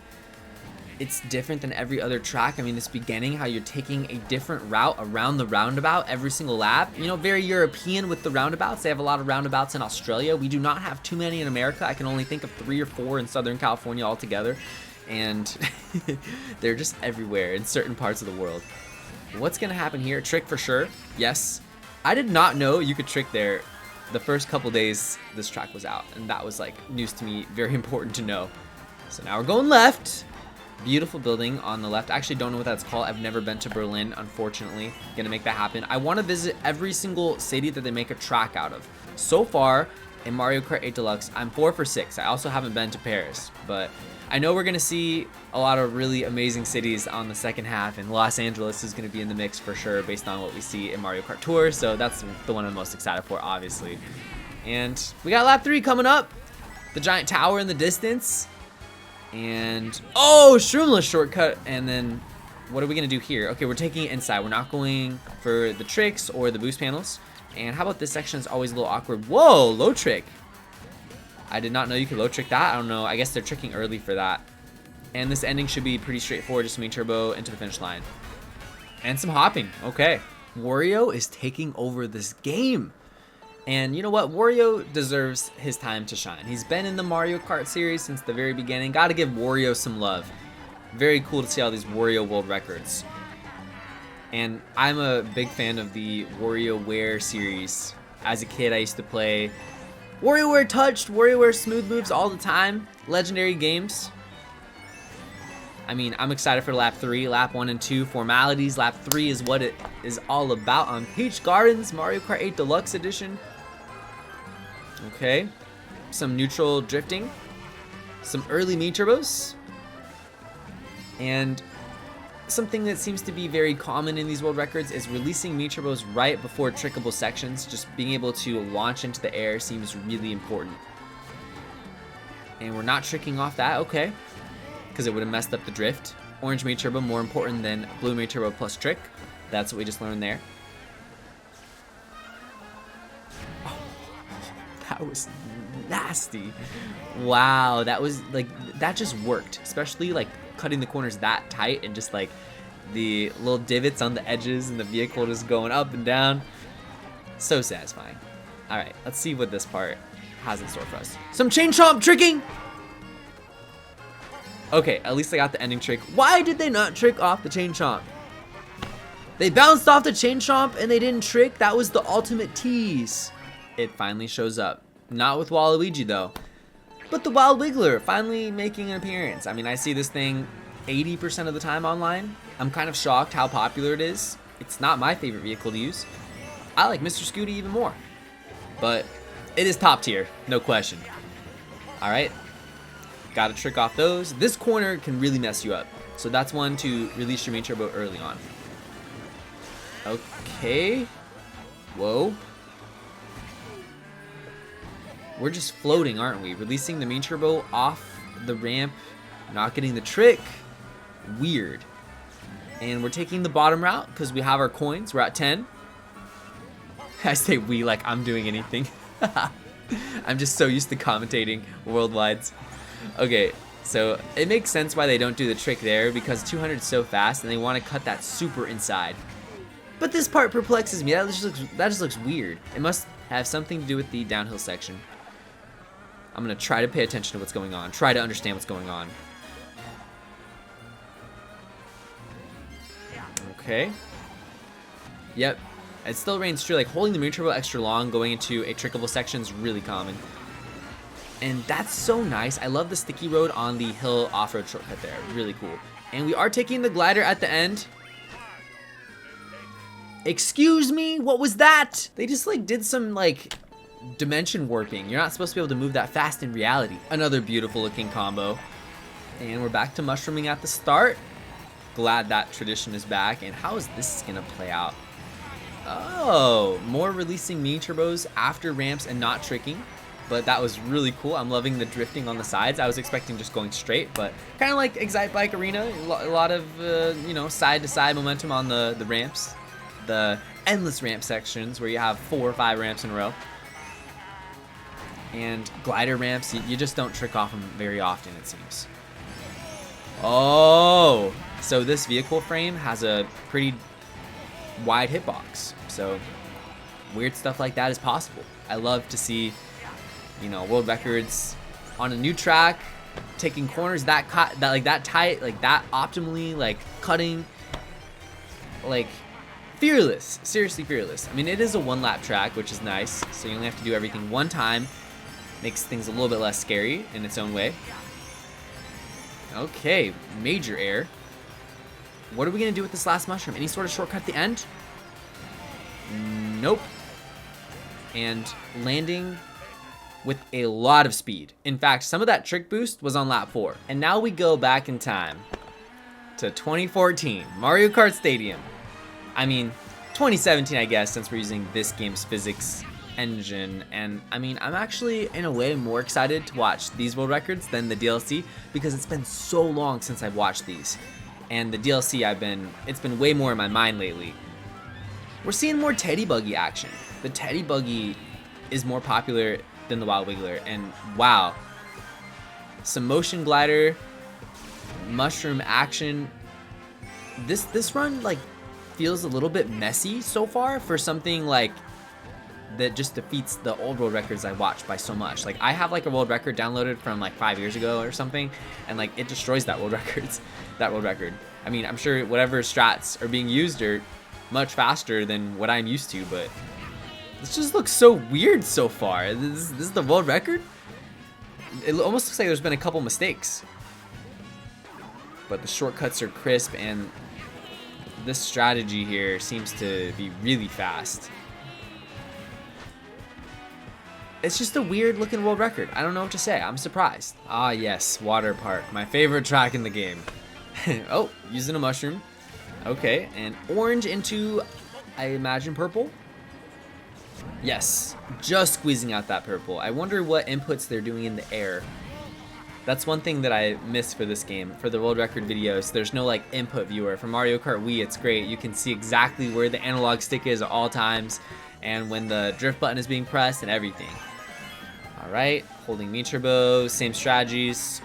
It's different than every other track. I mean, this beginning, how you're taking a different route around the roundabout every single lap. You know, very European with the roundabouts. They have a lot of roundabouts in Australia. We do not have too many in America. I can only think of 3 or 4 in Southern California altogether. And they're just everywhere in certain parts of the world. What's gonna happen here? Trick for sure. Yes. I did not know you could trick there the first couple days this track was out, and that was like news to me, very important to know. So now we're going left. Beautiful building on the left. I actually don't know what that's called. I've never been to Berlin, unfortunately. Gonna make that happen. I want to visit every single city that they make a track out of. So far in Mario Kart 8 Deluxe, I'm 4 for 6. I also haven't been to Paris, but I know we're gonna see a lot of really amazing cities on the second half, and Los Angeles is gonna be in the mix for sure based on what we see in Mario Kart Tour, so that's the one I'm most excited for, obviously. And we got lap 3 coming up. The giant tower in the distance. And, oh, Shroomless shortcut. And then, what are we gonna do here? Okay, we're taking it inside. We're not going for the tricks or the boost panels. And how about this section is always a little awkward. Whoa, low trick. I did not know you could low trick that. I don't know. I guess they're tricking early for that. And this ending should be pretty straightforward. Just main turbo into the finish line. And some hopping. Okay. Wario is taking over this game. And you know what? Wario deserves his time to shine. He's been in the Mario Kart series since the very beginning. Gotta give Wario some love. Very cool to see all these Wario world records. And I'm a big fan of the WarioWare series. As a kid, I used to play WarioWare Touched, WarioWare Smooth Moves all the time. Legendary games. I mean, I'm excited for lap 3. Lap 1 and 2, formalities. Lap 3 is what it is all about on Peach Gardens, Mario Kart 8 Deluxe Edition. Okay. Some neutral drifting. some early mini turbos. And something that seems to be very common in these world records is releasing mini turbos right before trickable sections. Just being able to launch into the air seems really important. And we're not tricking off that, okay, because it would have messed up the drift. Orange mini turbo more important than blue mini turbo plus trick. That's what we just learned there. Oh, that was nasty. Wow, that was like, that just worked, especially like cutting the corners that tight and just like the little divots on the edges and the vehicle just going up and down. So satisfying. All right, let's see what this part has in store for us. Some chain chomp tricking. Okay, at least I got the ending trick. Why did they not trick off the chain chomp? They bounced off the chain chomp and they didn't trick. That was the ultimate tease. It finally shows up. Not with Waluigi though, but the Wild Wiggler finally making an appearance. I mean, I see this thing 80% of the time online. I'm kind of shocked how popular it is. It's not my favorite vehicle to use. I like Mr. Scooty even more, but it is top tier, no question. All right, got to trick off those. This corner can really mess you up, so that's one to release your main turbo early on. Okay, whoa. We're just floating, aren't we? Releasing the main turbo off the ramp, not getting the trick. Weird. And we're taking the bottom route because we have our coins. We're at 10. I say we like I'm doing anything. I'm just so used to commentating worldwides. Okay, so it makes sense why they don't do the trick there, because 200 is so fast and they want to cut that super inside. But this part perplexes me. That just looks weird. It must have something to do with the downhill section. I'm gonna try to pay attention to what's going on. Try to understand what's going on. Okay. Yep. It still reigns true. Like holding the main turbo extra long going into a trickable section is really common. And that's so nice. I love the sticky road on the hill off-road shortcut there. Really cool. And we are taking the glider at the end. Excuse me, what was that? They just like did some like dimension warping. You're not supposed to be able to move that fast in reality. Another beautiful looking combo. And we're back to mushrooming at the start. Glad that tradition is back. And how is this gonna play out? Oh, more releasing mini turbos after ramps and not tricking. But that was really cool. I'm loving the drifting on the sides. I was expecting just going straight, but kind of like Excite Bike Arena. A lot of, you know, side-to-side momentum on the ramps. The endless ramp sections where you have 4 or 5 ramps in a row. And glider ramps, you just don't trick off them very often, it seems. Oh, so this vehicle frame has a pretty wide hitbox. So weird stuff like that is possible. I love to see, you know, world records on a new track, taking corners that tight, like that optimally, like cutting, like fearless, seriously fearless. I mean, it is a 1-lap track, which is nice, so you only have to do everything one time. Makes things a little bit less scary in its own way. Okay, major air. What are we gonna do with this last mushroom? Any sort of shortcut at the end? Nope. And landing with a lot of speed. In fact, some of that trick boost was on lap 4. And now we go back in time to 2014, Mario Kart Stadium. I mean, 2017, I guess, since we're using this game's physics engine. And I mean, I'm actually in a way more excited to watch these world records than the DLC, because it's been so long since I've watched these. And the DLC, it's been way more in my mind lately. We're seeing more Teddy Buggy action. The Teddy Buggy is more popular than the Wild Wiggler, and wow. Some motion glider, mushroom action. This run like feels a little bit messy so far for something like that just defeats the old world records I watched by so much. Like I have like a world record downloaded from like 5 years ago or something, and like it destroys that world record. I mean, I'm sure whatever strats are being used are much faster than what I'm used to, but this just looks so weird so far. This is the world record? It almost looks like there's been a couple mistakes. But the shortcuts are crisp, and this strategy here seems to be really fast. it's just a weird looking world record. I don't know what to say. I'm surprised. Ah, yes, water park, my favorite track in the game. Oh, using a mushroom. Okay, and orange into, I imagine, purple. Yes, just squeezing out that purple. I wonder what inputs they're doing in the air. That's one thing that I miss for this game. For the world record videos, there's no like input viewer. For Mario Kart Wii, it's great. You can see exactly where the analog stick is at all times and when the drift button is being pressed and everything. All right, holding Me Turbo, same strategies.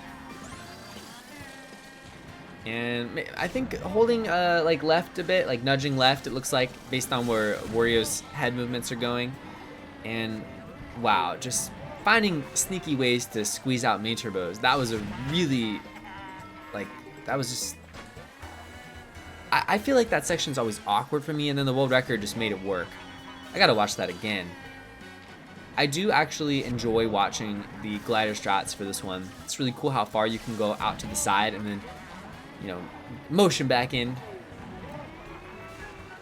And I think holding like left a bit, like nudging left, it looks like, based on where Wario's head movements are going. And wow, just finding sneaky ways to squeeze out main turbos. That was a really, like, that was just, I feel like that section's always awkward for me, and then the world record just made it work. I gotta watch that again. I do actually enjoy watching the glider strats for this one. It's really cool how far you can go out to the side and then, you know, motion back in.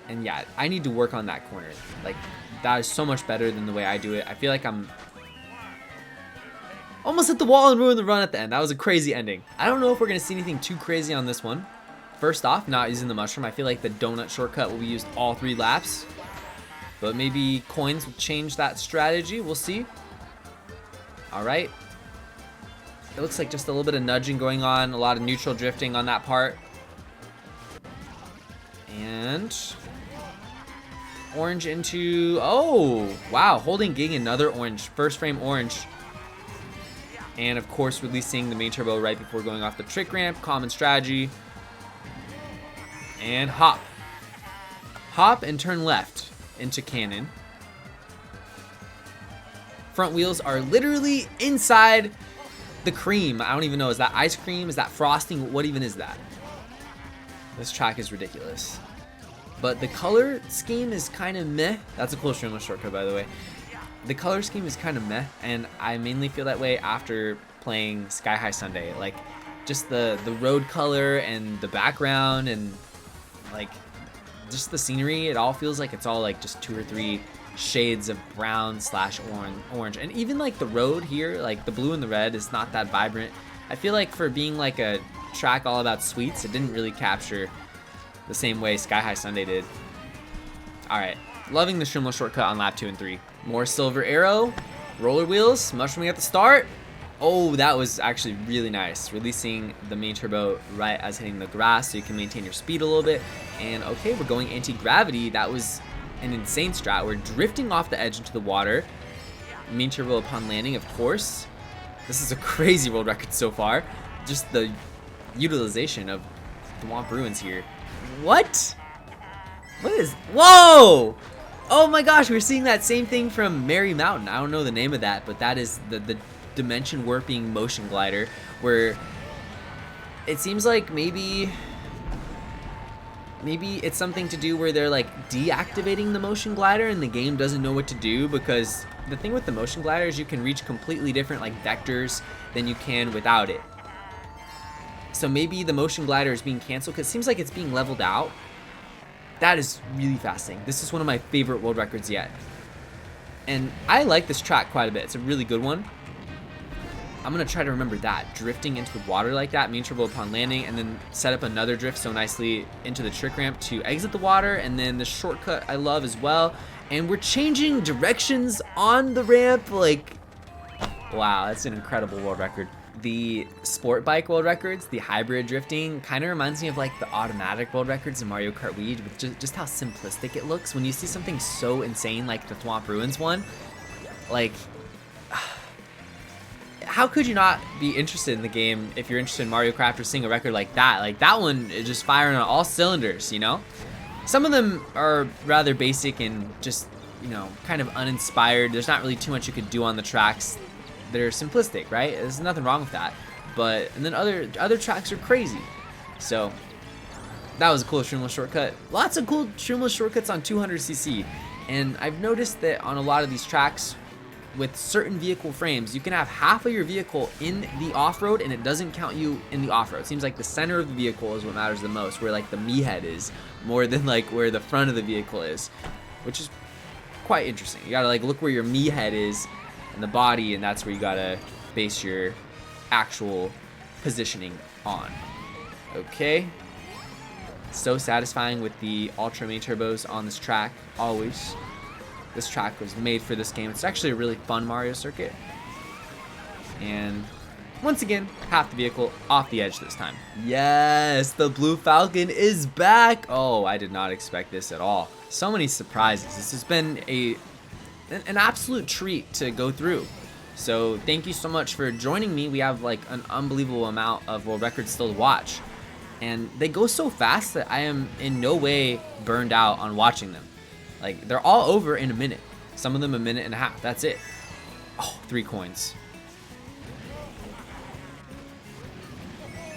And yeah, I need to work on that corner. Like, that is so much better than the way I do it. I feel like I'm almost hit the wall and ruined the run at the end. That was a crazy ending. I don't know if we're gonna see anything too crazy on this one. First off, not using the mushroom. I feel like the donut shortcut will be used all 3 laps. But maybe coins will change that strategy. We'll see. All right. It looks like just a little bit of nudging going on. A lot of neutral drifting on that part. And orange into, oh, wow. Holding Ging, another orange. First frame orange. And of course, releasing the main turbo right before going off the trick ramp. Common strategy. And hop. Hop and turn left into cannon. Front wheels are literally inside the cream. I don't even know. Is that ice cream? Is that frosting? What even is that? This track is ridiculous. But the color scheme is kind of meh. That's a cool streamless shortcut, by the way. The color scheme is kind of meh, and I mainly feel that way after playing Sky High Sunday. Like, just the road color and the background and like just the scenery, it all feels like it's all like just 2 or 3 shades of brown / orange. And even like the road here, like the blue and the red is not that vibrant. I feel like for being like a track all about sweets, it didn't really capture the same way Sky High Sunday did. All right, loving the streamless shortcut on lap 2 and 3. More silver arrow, roller wheels, mushrooming at the start. Oh, that was actually really nice. Releasing the main turbo right as hitting the grass so you can maintain your speed a little bit. And okay, we're going anti-gravity. That was an insane strat. We're drifting off the edge into the water. Main turbo upon landing, of course. This is a crazy world record so far. Just the utilization of the Thwomp Ruins here. What? What is, whoa! Oh my gosh, we're seeing that same thing from Merry Mountain. I don't know the name of that, but that is the dimension warping motion glider, where it seems like maybe it's something to do where they're like deactivating the motion glider and the game doesn't know what to do, because the thing with the motion glider is you can reach completely different like vectors than you can without it. So maybe the motion glider is being canceled because it seems like it's being leveled out. That is really fascinating. This is one of my favorite world records yet. And I like this track quite a bit. It's a really good one. I'm going to try to remember that. Drifting into the water like that, main turbo upon landing, and then set up another drift so nicely into the trick ramp to exit the water, and then the shortcut I love as well. And we're changing directions on the ramp. Like, wow, that's an incredible world record. The sport bike world records, the hybrid drifting, kind of reminds me of like the automatic world records in Mario Kart Wii, with just how simplistic it looks. When you see something so insane like the Thwomp Ruins one, like, how could you not be interested in the game if you're interested in Mario Kart or seeing a record like that? Like, that one is just firing on all cylinders, you know? Some of them are rather basic and just, you know, kind of uninspired. There's not really too much you could do on the tracks. They're simplistic, right? There's nothing wrong with that. But, and then other tracks are crazy. So, that was a cool streamless shortcut. Lots of cool streamless shortcuts on 200cc. And I've noticed that on a lot of these tracks, with certain vehicle frames, you can have half of your vehicle in the off-road and it doesn't count you in the off-road. It seems like the center of the vehicle is what matters the most, where like the me head is, more than like where the front of the vehicle is, which is quite interesting. You gotta like look where your me head is, and the body, and that's where you gotta base your actual positioning on. Okay. So satisfying with the Ultra Main Turbos on this track, always. This track was made for this game. It's actually a really fun Mario circuit. And once again, half the vehicle off the edge this time. Yes, the Blue Falcon is back. Oh, I did not expect this at all. So many surprises. This has been an absolute treat to go through. So thank you so much for joining me. We have like an unbelievable amount of world records still to watch. And they go so fast that I am in no way burned out on watching them. Like, they're all over in a minute. Some of them a minute and a half. That's it. Oh, 3 coins.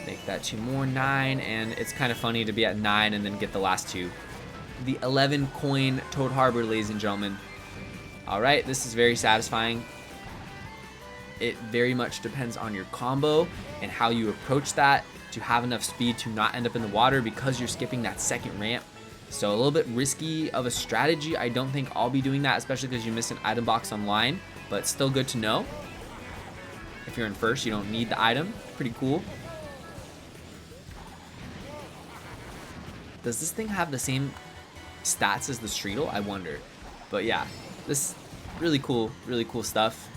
Make that 2 more, 9. And it's kind of funny to be at 9 and then get the last 2. The 11 coin Toad Harbor, ladies and gentlemen. Alright, this is very satisfying. It very much depends on your combo and how you approach that to have enough speed to not end up in the water because you're skipping that second ramp. So a little bit risky of a strategy. I don't think I'll be doing that, especially because you miss an item box online, but still good to know. If you're in first, you don't need the item. Pretty cool. Does this thing have the same stats as the Streetle? I wonder. But yeah, this really cool stuff.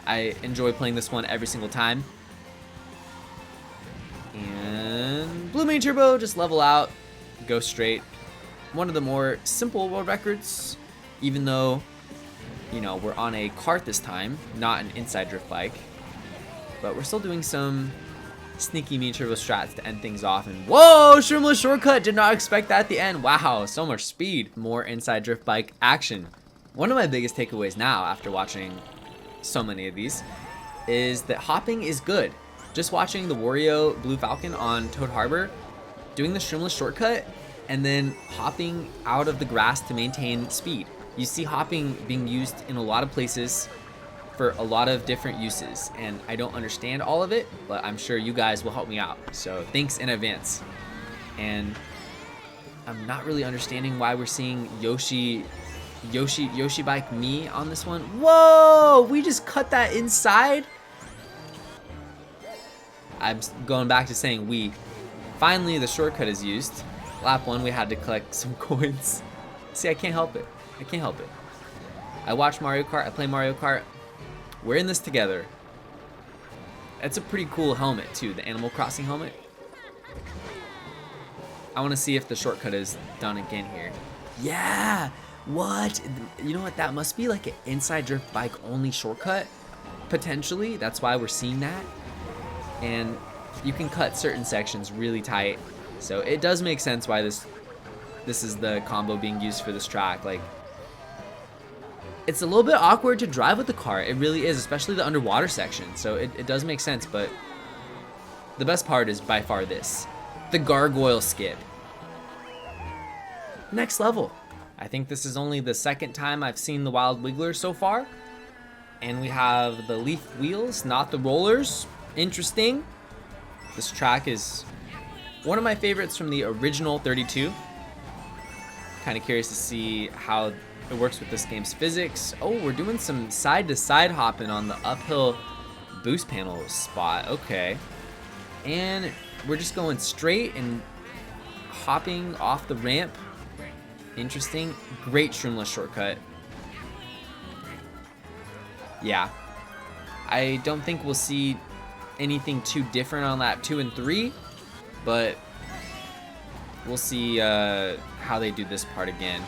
I enjoy playing this one every single time. And Blue Main Turbo, just level out, go straight. One of the more simple world records, even though, you know, we're on a kart this time, not an inside drift bike. But we're still doing some sneaky Main Turbo strats to end things off. And whoa, Shroomless shortcut, did not expect that at the end. Wow, so much speed. More inside drift bike action. One of my biggest takeaways now after watching so many of these is that hopping is good. Just watching the Wario Blue Falcon on Toad Harbor, doing the Shroomless shortcut, and then hopping out of the grass to maintain speed. You see hopping being used in a lot of places for a lot of different uses, and I don't understand all of it, but I'm sure you guys will help me out. So thanks in advance. And I'm not really understanding why we're seeing Yoshi Bike Me on this one. Whoa, we just cut that inside. I'm going back to saying we. Finally, the shortcut is used. Lap 1, we had to collect some coins. See, I can't help it. I can't help it. I watch Mario Kart. I play Mario Kart. We're in this together. It's a pretty cool helmet, too. The Animal Crossing helmet. I want to see if the shortcut is done again here. Yeah! What? You know what? That must be like an inside drift bike only shortcut. Potentially. That's why we're seeing that. And you can cut certain sections really tight, so it does make sense why this is the combo being used for this track. Like, it's a little bit awkward to drive with the car. It really is, especially the underwater section. So it does make sense, but the best part is by far this, the gargoyle skip. Next level. I think this is only the second time I've seen the Wild Wiggler so far, and we have the leaf wheels, not the rollers. Interesting. This track is one of my favorites from the original 32. Kind of curious to see how it works with this game's physics. Oh, we're doing some side-to-side hopping on the uphill boost panel spot. Okay. And we're just going straight and hopping off the ramp. Interesting. Great Shroomless shortcut. Yeah. I don't think we'll see anything too different on lap 2 and 3, but we'll see how they do this part again.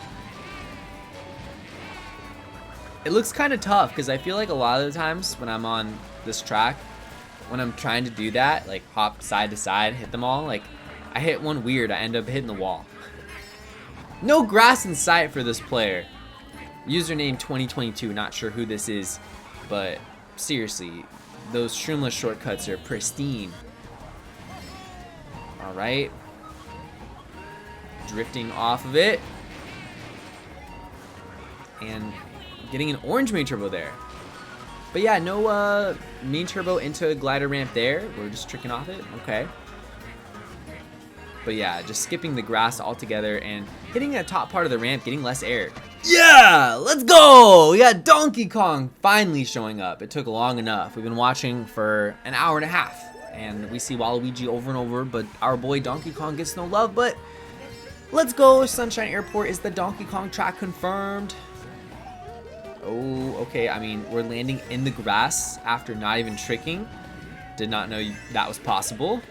It looks kind of tough because I feel like a lot of the times when I'm on this track, when I'm trying to do that, like hop side to side, hit them all, like I hit one weird, I end up hitting the wall. No grass in sight for this player. Username 2022, not sure who this is, but seriously, those Shroomless shortcuts are pristine. Alright. Drifting off of it. And getting an orange main turbo there. But yeah, no main turbo into a glider ramp there. We're just tricking off it. Okay. But yeah, just skipping the grass altogether and hitting that top part of the ramp, getting less air. Yeah, let's go! We got Donkey Kong finally showing up. It took long enough. We've been watching for an hour and a half, and we see Waluigi over and over, but our boy Donkey Kong gets no love. But let's go. Sunshine Airport is the Donkey Kong track confirmed. Oh, okay. I mean, we're landing in the grass after not even tricking. Did not know that was possible.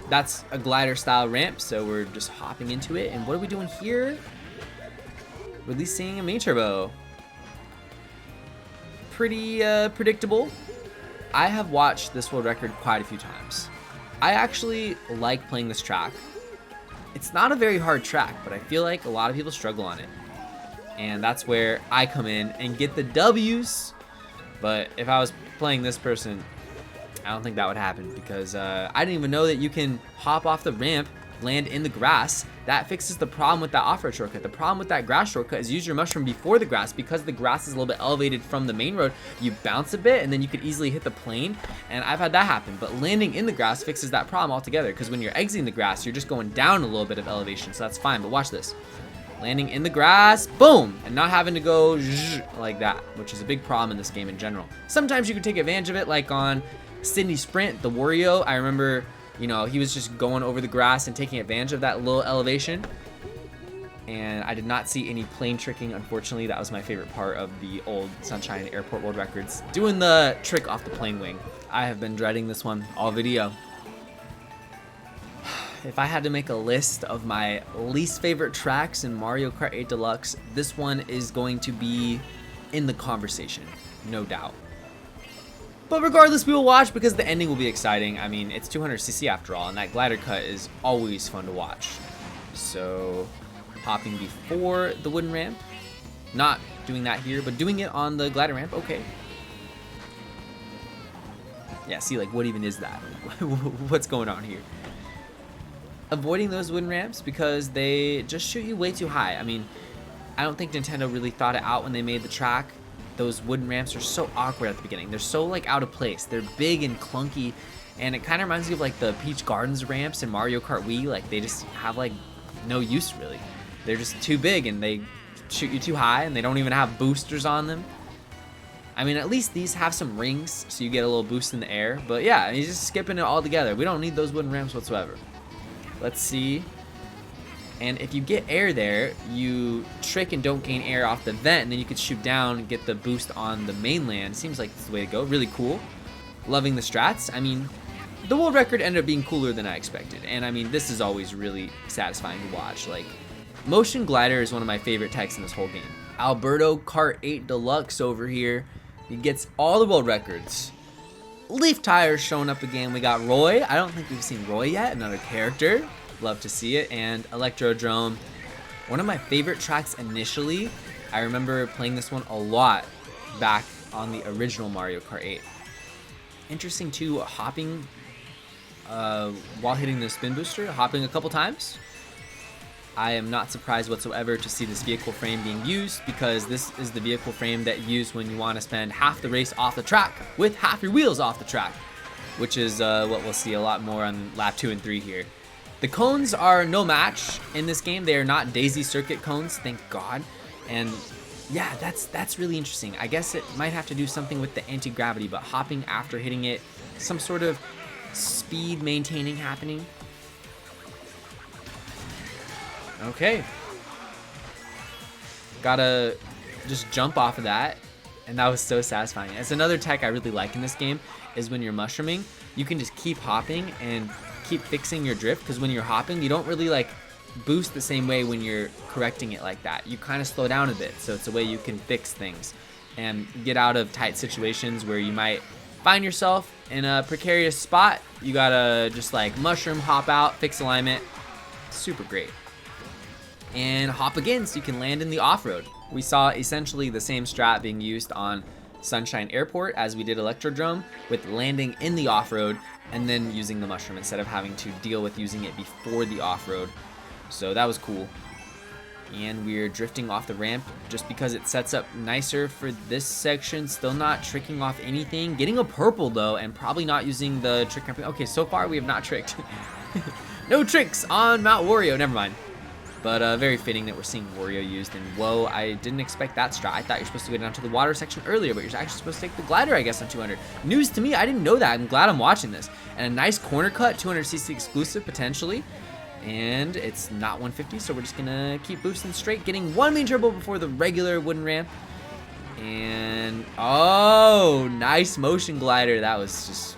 That's a glider style ramp, so we're just hopping into it. And what are we doing here? Releasing a main turbo. Pretty predictable. I have watched this world record quite a few times. I actually like playing this track. It's not a very hard track, but I feel like a lot of people struggle on it. And that's where I come in and get the W's. But if I was playing this person, I don't think that would happen, because I didn't even know that you can hop off the ramp, land in the grass. That fixes the problem with that off-road shortcut. The problem with that grass shortcut is use your mushroom before the grass, because the grass is a little bit elevated from the main road. You bounce a bit and then you could easily hit the plane, and I've had that happen. But landing in the grass fixes that problem altogether, because when you're exiting the grass, you're just going down a little bit of elevation, so that's fine. But watch this. Landing in the grass, boom, and not having to go like that, which is a big problem in this game in general. Sometimes you can take advantage of it, like on Sydney Sprint, the Wario. I remember, you know, he was just going over the grass and taking advantage of that little elevation. And I did not see any plane tricking, unfortunately. That was my favorite part of the old Sunshine Airport World Records, doing the trick off the plane wing. I have been dreading this one all video. If I had to make a list of my least favorite tracks in Mario Kart 8 Deluxe, this one is going to be in the conversation, no doubt. But regardless, we will watch, because the ending will be exciting. I mean, it's 200cc after all, and that glider cut is always fun to watch. So, hopping before the wooden ramp. Not doing that here, but doing it on the glider ramp, okay. Yeah, see, like, what even is that? What's going on here? Avoiding those wooden ramps because they just shoot you way too high. I mean, I don't think Nintendo really thought it out when they made the track. Those wooden ramps are so awkward at the beginning. They're so like out of place. They're big and clunky, and it kind of reminds me of like the Peach Gardens ramps in Mario Kart Wii. Like they just have like no use really. They're just too big and they shoot you too high, and they don't even have boosters on them. I mean, at least these have some rings so you get a little boost in the air. But yeah, he's just skipping it all together. We don't need those wooden ramps whatsoever. Let's see. And if you get air there, you trick and don't gain air off the vent, and then you could shoot down and get the boost on the mainland. Seems like it's the way to go. Really cool. Loving the strats. I mean, the world record ended up being cooler than I expected. And I mean, this is always really satisfying to watch. Like, motion glider is one of my favorite techs in this whole game. Alberto Kart 8 Deluxe over here. He gets all the world records. Leaf tires showing up again. We got Roy. I don't think we've seen Roy yet. Another character. Love to see it. And Electrodrome. One of my favorite tracks initially. I remember playing this one a lot back on the original Mario Kart 8. Interesting too, hopping while hitting the spin booster. Hopping a couple times. I am not surprised whatsoever to see this vehicle frame being used, because this is the vehicle frame that you use when you want to spend half the race off the track with half your wheels off the track, which is what we'll see a lot more on lap 2 and 3 here. The cones are no match in this game. They are not Daisy Circuit cones, thank God. And yeah, that's really interesting. I guess it might have to do something with the anti-gravity, but hopping after hitting it, some sort of speed maintaining happening. Okay. Gotta just jump off of that, and that was so satisfying. It's another tech I really like in this game, is when you're mushrooming, you can just keep hopping and keep fixing your drift, because when you're hopping, you don't really like boost the same way when you're correcting it like that. You kind of slow down a bit, so it's a way you can fix things and get out of tight situations where you might find yourself in a precarious spot. You gotta just like mushroom, hop out, fix alignment. Super great. And hop again so you can land in the off-road. We saw essentially the same strat being used on Sunshine Airport as we did Electrodrome, with landing in the off-road and then using the mushroom instead of having to deal with using it before the off-road. So that was cool. And we're drifting off the ramp just because it sets up nicer for this section. Still not tricking off anything. Getting a purple though, and probably not using the trick ramping. Okay, so far we have not tricked. No tricks on Mount Wario. Never mind. But very fitting that we're seeing Wario used. And whoa, I didn't expect that strat. I thought you're supposed to go down to the water section earlier, but you're actually supposed to take the glider, I guess, on 200. News to me. I didn't know that. I'm glad I'm watching this. And a nice corner cut, 200cc exclusive potentially. And it's not 150, so we're just gonna keep boosting straight, getting one main turbo before the regular wooden ramp. And oh, nice motion glider. That was just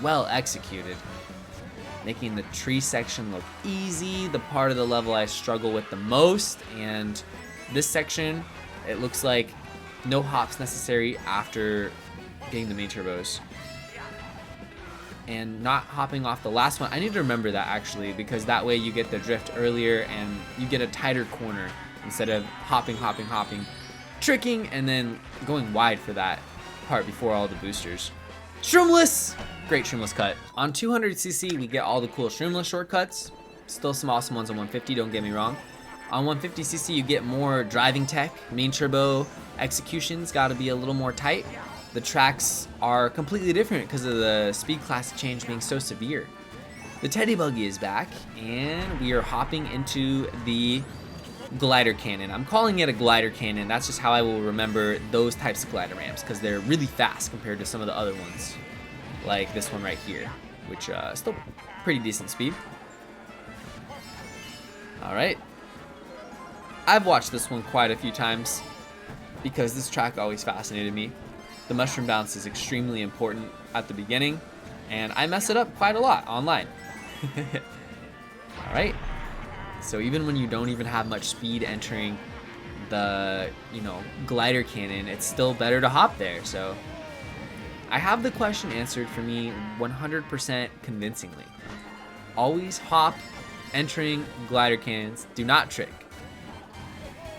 well executed, making the tree section look easy, the part of the level I struggle with the most. And this section, it looks like no hops necessary after getting the main turbos. And not hopping off the last one. I need to remember that actually, because that way you get the drift earlier and you get a tighter corner instead of hopping, tricking, and then going wide for that part before all the boosters. Shroomless! Great Shroomless cut. On 200cc, we get all the cool Shroomless shortcuts. Still some awesome ones on 150, don't get me wrong. On 150cc, you get more driving tech. Main turbo execution's gotta be a little more tight. The tracks are completely different because of the speed class change being so severe. The Teddy Buggy is back, and we are hopping into the glider cannon. I'm calling it a glider cannon. That's just how I will remember those types of glider ramps, because they're really fast compared to some of the other ones, like this one right here, which still pretty decent speed. All right, I've watched this one quite a few times because this track always fascinated me. The mushroom bounce is extremely important at the beginning, and I mess it up quite a lot online. All right, so even when you don't even have much speed entering the, glider cannon, it's still better to hop there. So I have the question answered for me 100% convincingly. Always hop entering glider cannons, do not trick.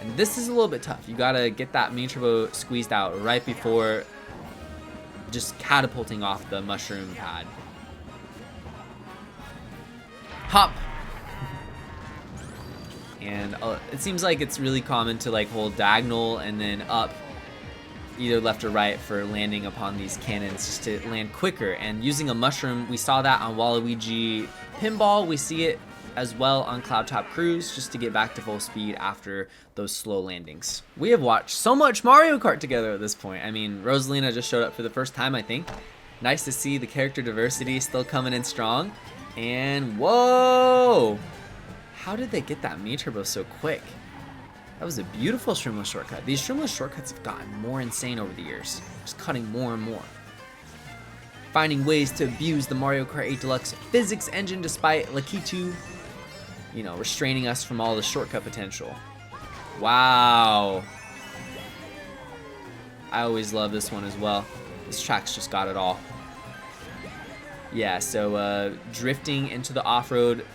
And this is a little bit tough. You gotta get that main turbo squeezed out right before just catapulting off the mushroom pad. Hop! And it seems like it's really common to like hold diagonal and then up, either left or right, for landing upon these cannons just to land quicker. And using a mushroom, we saw that on Waluigi Pinball. We see it as well on Cloud Top Cruise, just to get back to full speed after those slow landings. We have watched so much Mario Kart together at this point. I mean, Rosalina just showed up for the first time, I think. Nice to see the character diversity still coming in strong. And whoa! How did they get that main turbo so quick? That was a beautiful Shroomless shortcut. These Shroomless shortcuts have gotten more insane over the years, just cutting more and more. Finding ways to abuse the Mario Kart 8 Deluxe physics engine despite Lakitu, restraining us from all the shortcut potential. Wow. I always love this one as well. This track's just got it all. Yeah, so drifting into the off-road.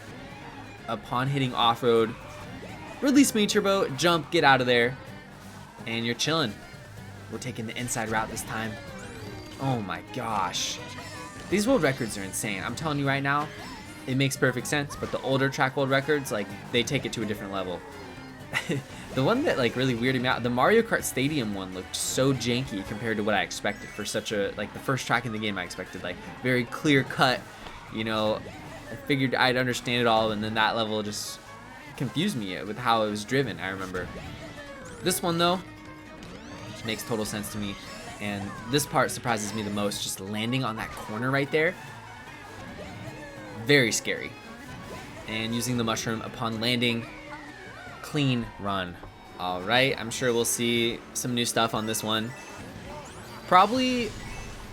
Upon hitting off-road, release main turbo, jump, get out of there, and you're chilling. We're taking the inside route this time. Oh my gosh. These world records are insane. I'm telling you right now, it makes perfect sense, but the older track world records, they take it to a different level. The one that really weirded me out, the Mario Kart Stadium one looked so janky compared to what I expected for such a, the first track in the game. I expected very clear cut, I figured I'd understand it all, and then that level just confused me with how it was driven, I remember. This one though, makes total sense to me, and this part surprises me the most, just landing on that corner right there. Very scary. And using the mushroom upon landing, clean run. All right, I'm sure we'll see some new stuff on this one. Probably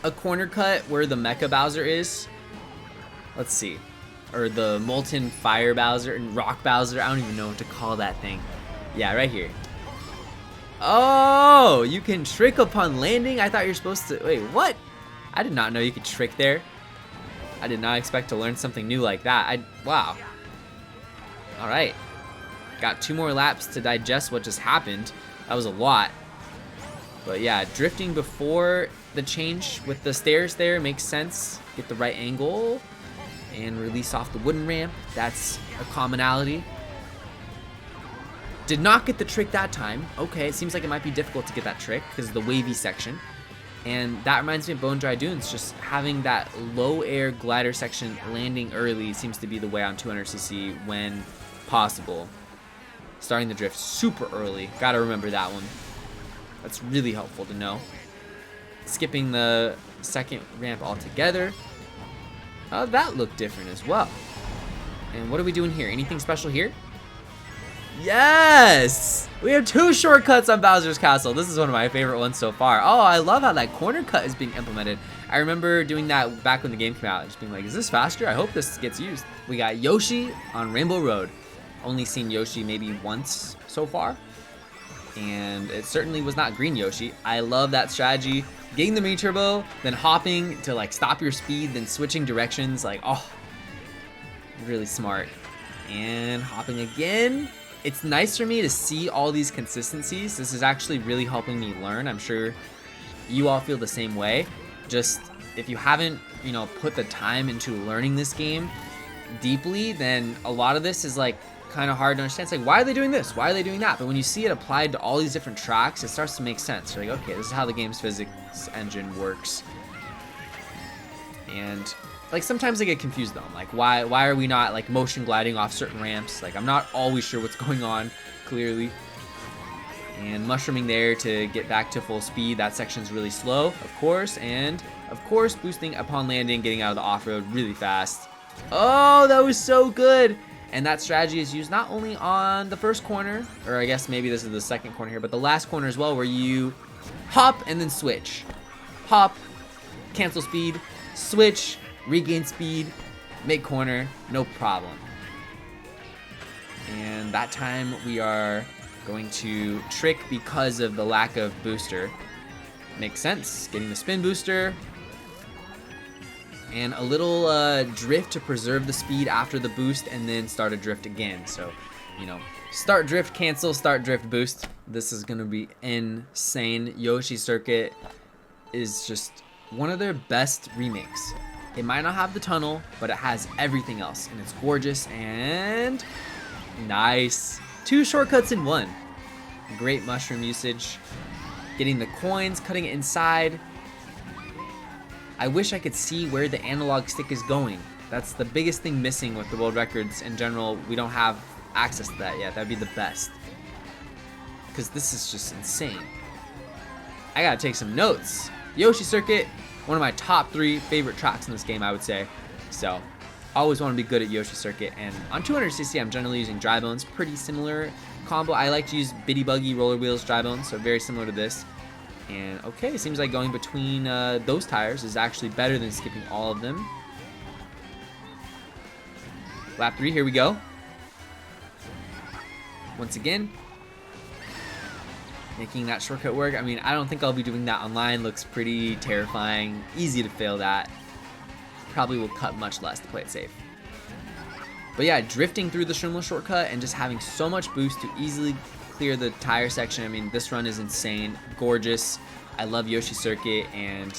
a corner cut where the Mecha Bowser is. Let's see. Or the Molten Fire Bowser and Rock Bowser. I don't even know what to call that thing. Yeah, right here. Oh, you can trick upon landing? I thought you were supposed to... Wait, what? I did not know you could trick there. I did not expect to learn something new like that. Wow. All right. Got 2 more laps to digest what just happened. That was a lot. But yeah, drifting before the change with the stairs there makes sense. Get the right angle and release off the wooden ramp. That's a commonality. Did not get the trick that time. Okay, it seems like it might be difficult to get that trick because of the wavy section. And that reminds me of Bone Dry Dunes. Just having that low air glider section landing early seems to be the way on 200cc when possible. Starting the drift super early. Gotta remember that one. That's really helpful to know. Skipping the second ramp altogether. Oh, that looked different as well. And what are we doing here? Anything special here? Yes! We have 2 shortcuts on Bowser's Castle. This is one of my favorite ones so far. Oh, I love how that corner cut is being implemented. I remember doing that back when the game came out. Just being like, is this faster? I hope this gets used. We got Yoshi on Rainbow Road. Only seen Yoshi maybe once so far. And it certainly was not green Yoshi. I love that strategy. Getting the mini turbo, then hopping to like stop your speed, then switching directions. Like, oh, really smart. And hopping again. It's nice for me to see all these consistencies. This is actually really helping me learn. I'm sure you all feel the same way. Just if you haven't, you know, put the time into learning this game deeply, then a lot of this is like kind of hard to understand. It's like, why are they doing this? Why are they doing that? But when you see it applied to all these different tracks, it starts to make sense. You're like, okay, this is how the game's physics engine works. And like sometimes I get confused though. I'm like, why are we not like motion gliding off certain ramps? Like I'm not always sure what's going on, clearly. And mushrooming there to get back to full speed. That section's really slow, of course. And of course, boosting upon landing, getting out of the off-road really fast. Oh, that was so good. And that strategy is used not only on the first corner, or I guess maybe this is the second corner here, but the last corner as well, where you hop and then switch. Hop, cancel speed, switch, regain speed, make corner, no problem. And that time we are going to trick because of the lack of booster. Makes sense. Getting the spin booster. And a little drift to preserve the speed after the boost and then start a drift again. So, you know, start drift, cancel, start drift, boost. This is going to be insane. Yoshi Circuit is just one of their best remakes. It might not have the tunnel, but it has everything else, and it's gorgeous and nice. 2 shortcuts in 1. Great mushroom usage. Getting the coins, cutting it inside. I wish I could see where the analog stick is going. That's the biggest thing missing with the world records in general. We don't have access to that yet. That'd be the best. Because this is just insane. I gotta take some notes. Yoshi Circuit, one of my top 3 favorite tracks in this game, I would say. So, always want to be good at Yoshi Circuit. And on 200cc, I'm generally using dry bones. Pretty similar combo. I like to use Bitty Buggy, Roller Wheels, dry bones, so very similar to this. And okay, it seems like going between those tires is actually better than skipping all of them. Lap 3, here we go. Once again, making that shortcut work. I mean, I don't think I'll be doing that online. Looks pretty terrifying. Easy to fail that. Probably will cut much less to play it safe. But yeah, drifting through the Shrimless shortcut and just having so much boost to easily clear the tire section. I mean, this run is insane. Gorgeous. I love Yoshi Circuit, and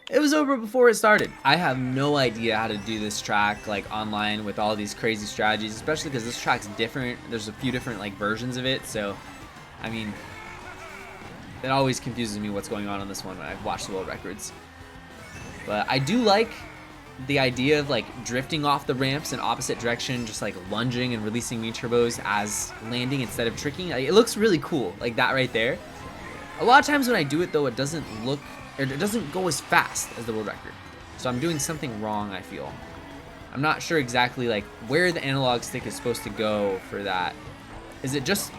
it was over before it started. I have no idea how to do this track like online with all these crazy strategies, especially because this track's different. There's a few different like versions of it, so I mean, it always confuses me what's going on this one when I watch the world records. But I do like the idea of like drifting off the ramps in opposite direction, just like lunging and releasing mini turbos as landing instead of tricking. Like, it looks really cool, like that right there. A lot of times when I do it though, it doesn't look, or it doesn't go as fast as the world record. So I'm doing something wrong, I feel. I'm not sure exactly like where the analog stick is supposed to go for that. Is it just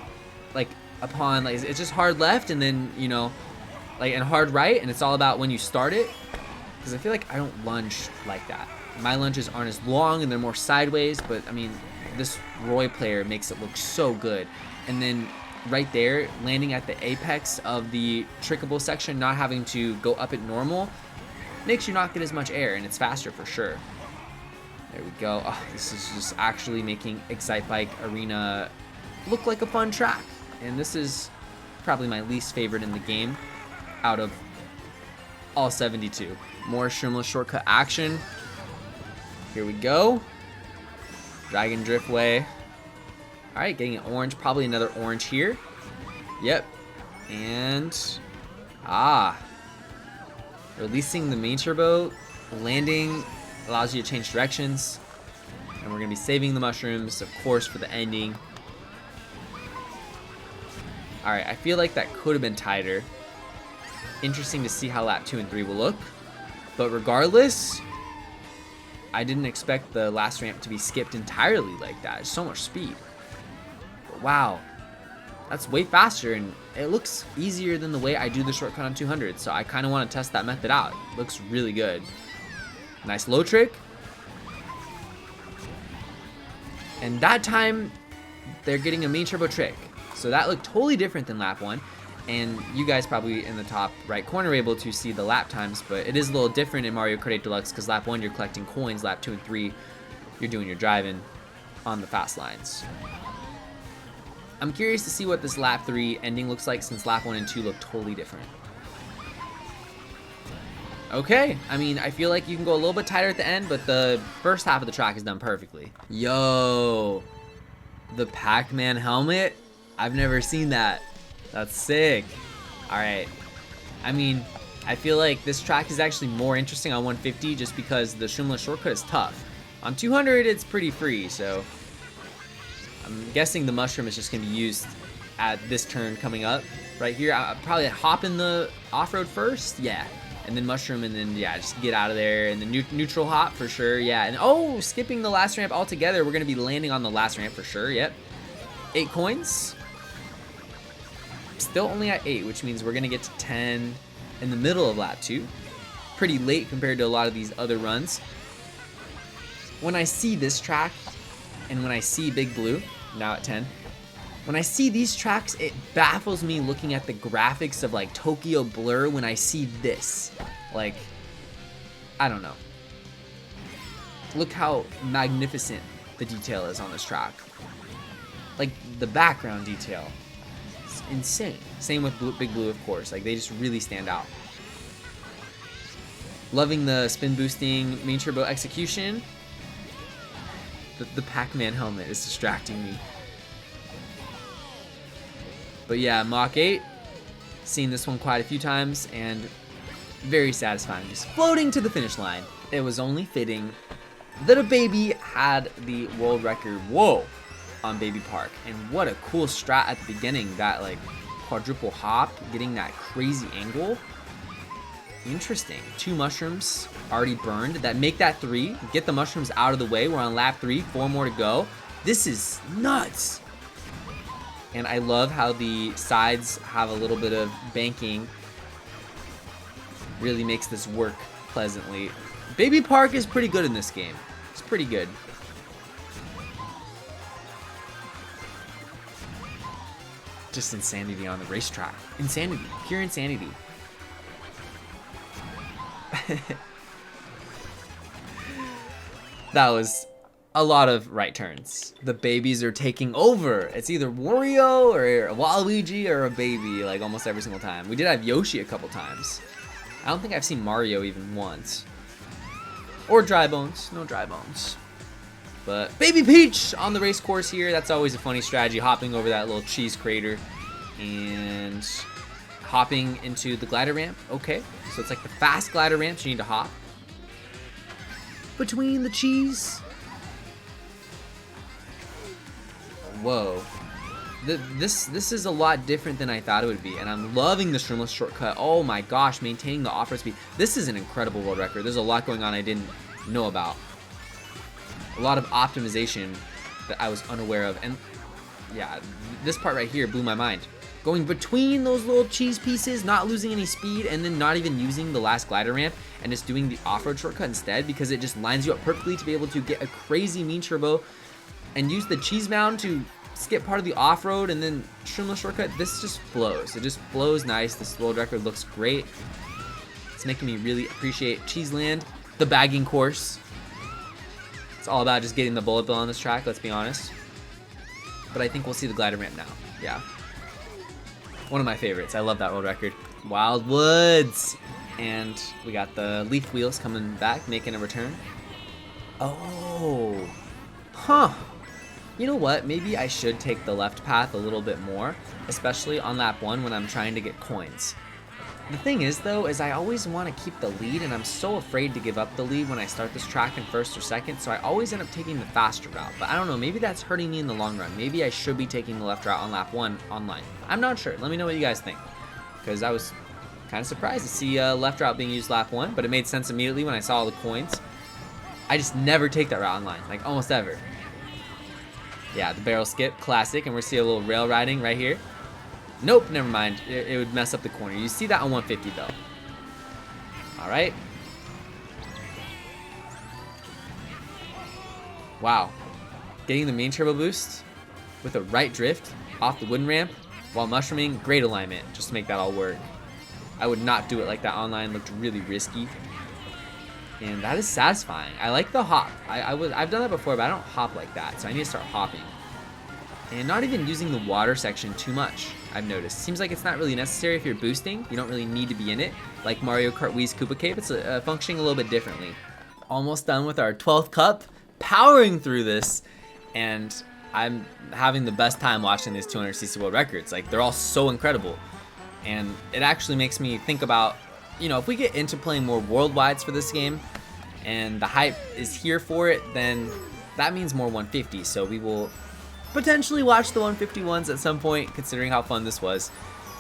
like upon, like, it's just hard left and then, you know, like, and hard right, and it's all about when you start it? Because I feel like I don't lunge like that. My lunges aren't as long and they're more sideways, but I mean, this Roy player makes it look so good. And then right there, landing at the apex of the trickable section, not having to go up at normal, makes you not get as much air, and it's faster for sure. There we go. Oh, this is just actually making Excite Bike Arena look like a fun track. And this is probably my least favorite in the game out of all 72. More Shrimless shortcut action. Here we go. Dragon Driftway. Alright, getting an orange. Probably another orange here. Yep. And Releasing the main turbo, landing allows you to change directions. And we're going to be saving the mushrooms, of course, for the ending. Alright, I feel like that could have been tighter. Interesting to see how lap 2 and 3 will look. But regardless, I didn't expect the last ramp to be skipped entirely like that. There's so much speed. But wow, that's way faster, and it looks easier than the way I do the shortcut on 200. So I kind of want to test that method out. It looks really good. Nice low trick. And that time, they're getting a main turbo trick. So that looked totally different than lap 1. And you guys probably in the top right corner are able to see the lap times, but it is a little different in Mario Kart 8 Deluxe because lap 1 you're collecting coins, lap 2 and 3 you're doing your driving on the fast lines. I'm curious to see what this lap 3 ending looks like since lap 1 and 2 look totally different. Okay, I mean, I feel like you can go a little bit tighter at the end, but the first half of the track is done perfectly. Yo, the Pac-Man helmet? I've never seen that. That's sick. Alright. I mean, I feel like this track is actually more interesting on 150 just because the Shroomless shortcut is tough. On 200, it's pretty free, so I'm guessing the mushroom is just going to be used at this turn coming up right here. I'll probably hop in the off-road first. Yeah. And then mushroom, and then, yeah, just get out of there. And then neutral hop for sure. Yeah. And, oh, skipping the last ramp altogether. We're going to be landing on the last ramp for sure. Yep. 8 coins. Still only at 8, which means we're going to get to 10 in the middle of lap 2. Pretty late compared to a lot of these other runs. When I see this track, and when I see Big Blue, now at 10, when I see these tracks, it baffles me looking at the graphics of like Tokyo Blur when I see this. Like, I don't know. Look how magnificent the detail is on this track. Like, the background detail. It's insane. Same with Big Blue, of course. Like, they just really stand out. Loving the spin boosting main turbo execution. The Pac-Man helmet is distracting me. But yeah, Mach 8, seen this one quite a few times, and very satisfying. Just floating to the finish line. It was only fitting that a baby had the world record, whoa, on Baby Park. And what a cool strat at the beginning, that like quadruple hop, getting that crazy angle. Interesting. 2 mushrooms already burned that make that 3. Get the mushrooms out of the way. We're on lap 3, 4 more to go. This is nuts. And I love how the sides have a little bit of banking. Really makes this work pleasantly. Baby Park is pretty good in this game. It's pretty good. Just insanity on the racetrack. Insanity. Pure insanity. That was a lot of right turns. The babies are taking over. It's either Wario or Waluigi or a baby, like almost every single time. We did have Yoshi a couple times. I don't think I've seen Mario even once. Or Dry Bones. No Dry Bones. But Baby Peach on the race course here. That's always a funny strategy, hopping over that little cheese crater and hopping into the glider ramp. Okay, so it's like the fast glider ramps you need to hop between the cheese. Whoa, this is a lot different than I thought it would be, and I'm loving the Shroomless shortcut. Oh my gosh, maintaining the off-road speed. This is an incredible world record. There's a lot going on I didn't know about. A lot of optimization that I was unaware of, and yeah, this part right here blew my mind. Going between those little cheese pieces, not losing any speed, and then not even using the last glider ramp, and just doing the off-road shortcut instead, because it just lines you up perfectly to be able to get a crazy mean turbo and use the cheese mound to skip part of the off-road and then Shroomless shortcut. This just flows. It just flows nice. This world record looks great. It's making me really appreciate Cheeseland, the bagging course. It's all about just getting the bullet bill on this track, let's be honest. But I think we'll see the glider ramp now. Yeah. One of my favorites. I love that world record. Wild Woods. And we got the leaf wheels coming back, making a return. Oh. Huh. You know what? Maybe I should take the left path a little bit more, especially on lap 1 when I'm trying to get coins. The thing is though, is I always want to keep the lead, and I'm so afraid to give up the lead when I start this track in first or second, so I always end up taking the faster route. But I don't know, maybe that's hurting me in the long run. Maybe I should be taking the left route on lap 1 online. I'm not sure. Let me know what you guys think, because I was kind of surprised to see left route being used lap 1, but it made sense immediately when I saw all the coins. I just never take that route online, like almost ever. Yeah, the barrel skip, classic, and we're seeing a little rail riding right here. Nope, never mind. It would mess up the corner. You see that on 150 though. All right. Wow. Getting the main turbo boost with a right drift off the wooden ramp while mushrooming, great alignment just to make that all work. I would not do it like that online. Looked really risky. And that is satisfying. I like the hop. I've done that before, but I don't hop like that, so I need to start hopping. And not even using the water section too much, I've noticed. Seems like it's not really necessary if you're boosting. You don't really need to be in it. Like Mario Kart Wii's Koopa Cape, it's functioning a little bit differently. Almost done with our 12th cup, powering through this, and I'm having the best time watching these 200cc world records. Like, they're all so incredible. And it actually makes me think about, you know, if we get into playing more worldwides for this game, and the hype is here for it, then that means more 150. So we will potentially watch the 151s at some point, considering how fun this was,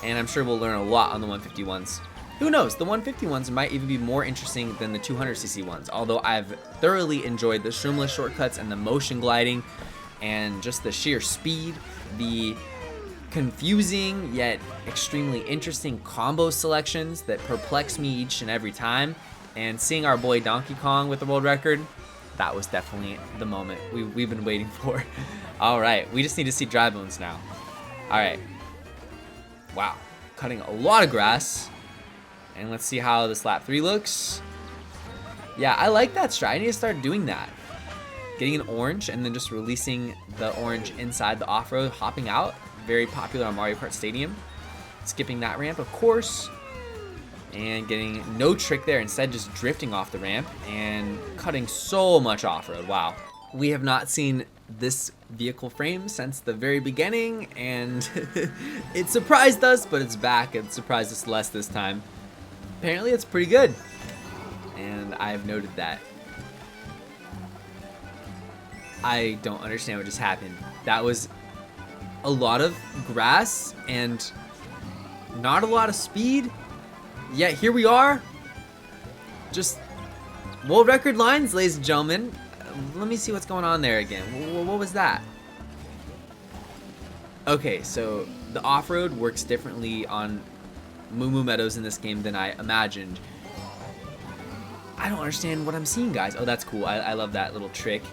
and I'm sure we'll learn a lot on the 151s. Who knows, the 151s might even be more interesting than the 200cc ones, although I've thoroughly enjoyed the shroomless shortcuts and the motion gliding and just the sheer speed, the confusing yet extremely interesting combo selections that perplex me each and every time, and seeing our boy Donkey Kong with the world record, that was definitely the moment we've been waiting for. All right, we just need to see dry bones now. All right. Wow, cutting a lot of grass. And let's see how this lap 3 looks. Yeah, I like that strat. I need to start doing that. Getting an orange and then just releasing the orange inside the off-road, hopping out. Very popular on Mario Kart Stadium. Skipping that ramp, of course. And getting no trick there, instead just drifting off the ramp and cutting so much off-road. Wow. We have not seen this vehicle frame since the very beginning, and it surprised us, but it's back. It surprised us less this time. Apparently it's pretty good, and I've noted that. I don't understand what just happened. That was a lot of grass and not a lot of speed, yet here we are. Just world record lines, ladies and gentlemen. Let me see what's going on there again. What was that? Okay, so the off-road works differently on Moo Moo Meadows in this game than I imagined. I don't understand what I'm seeing, guys. Oh, that's cool. I love that little trick.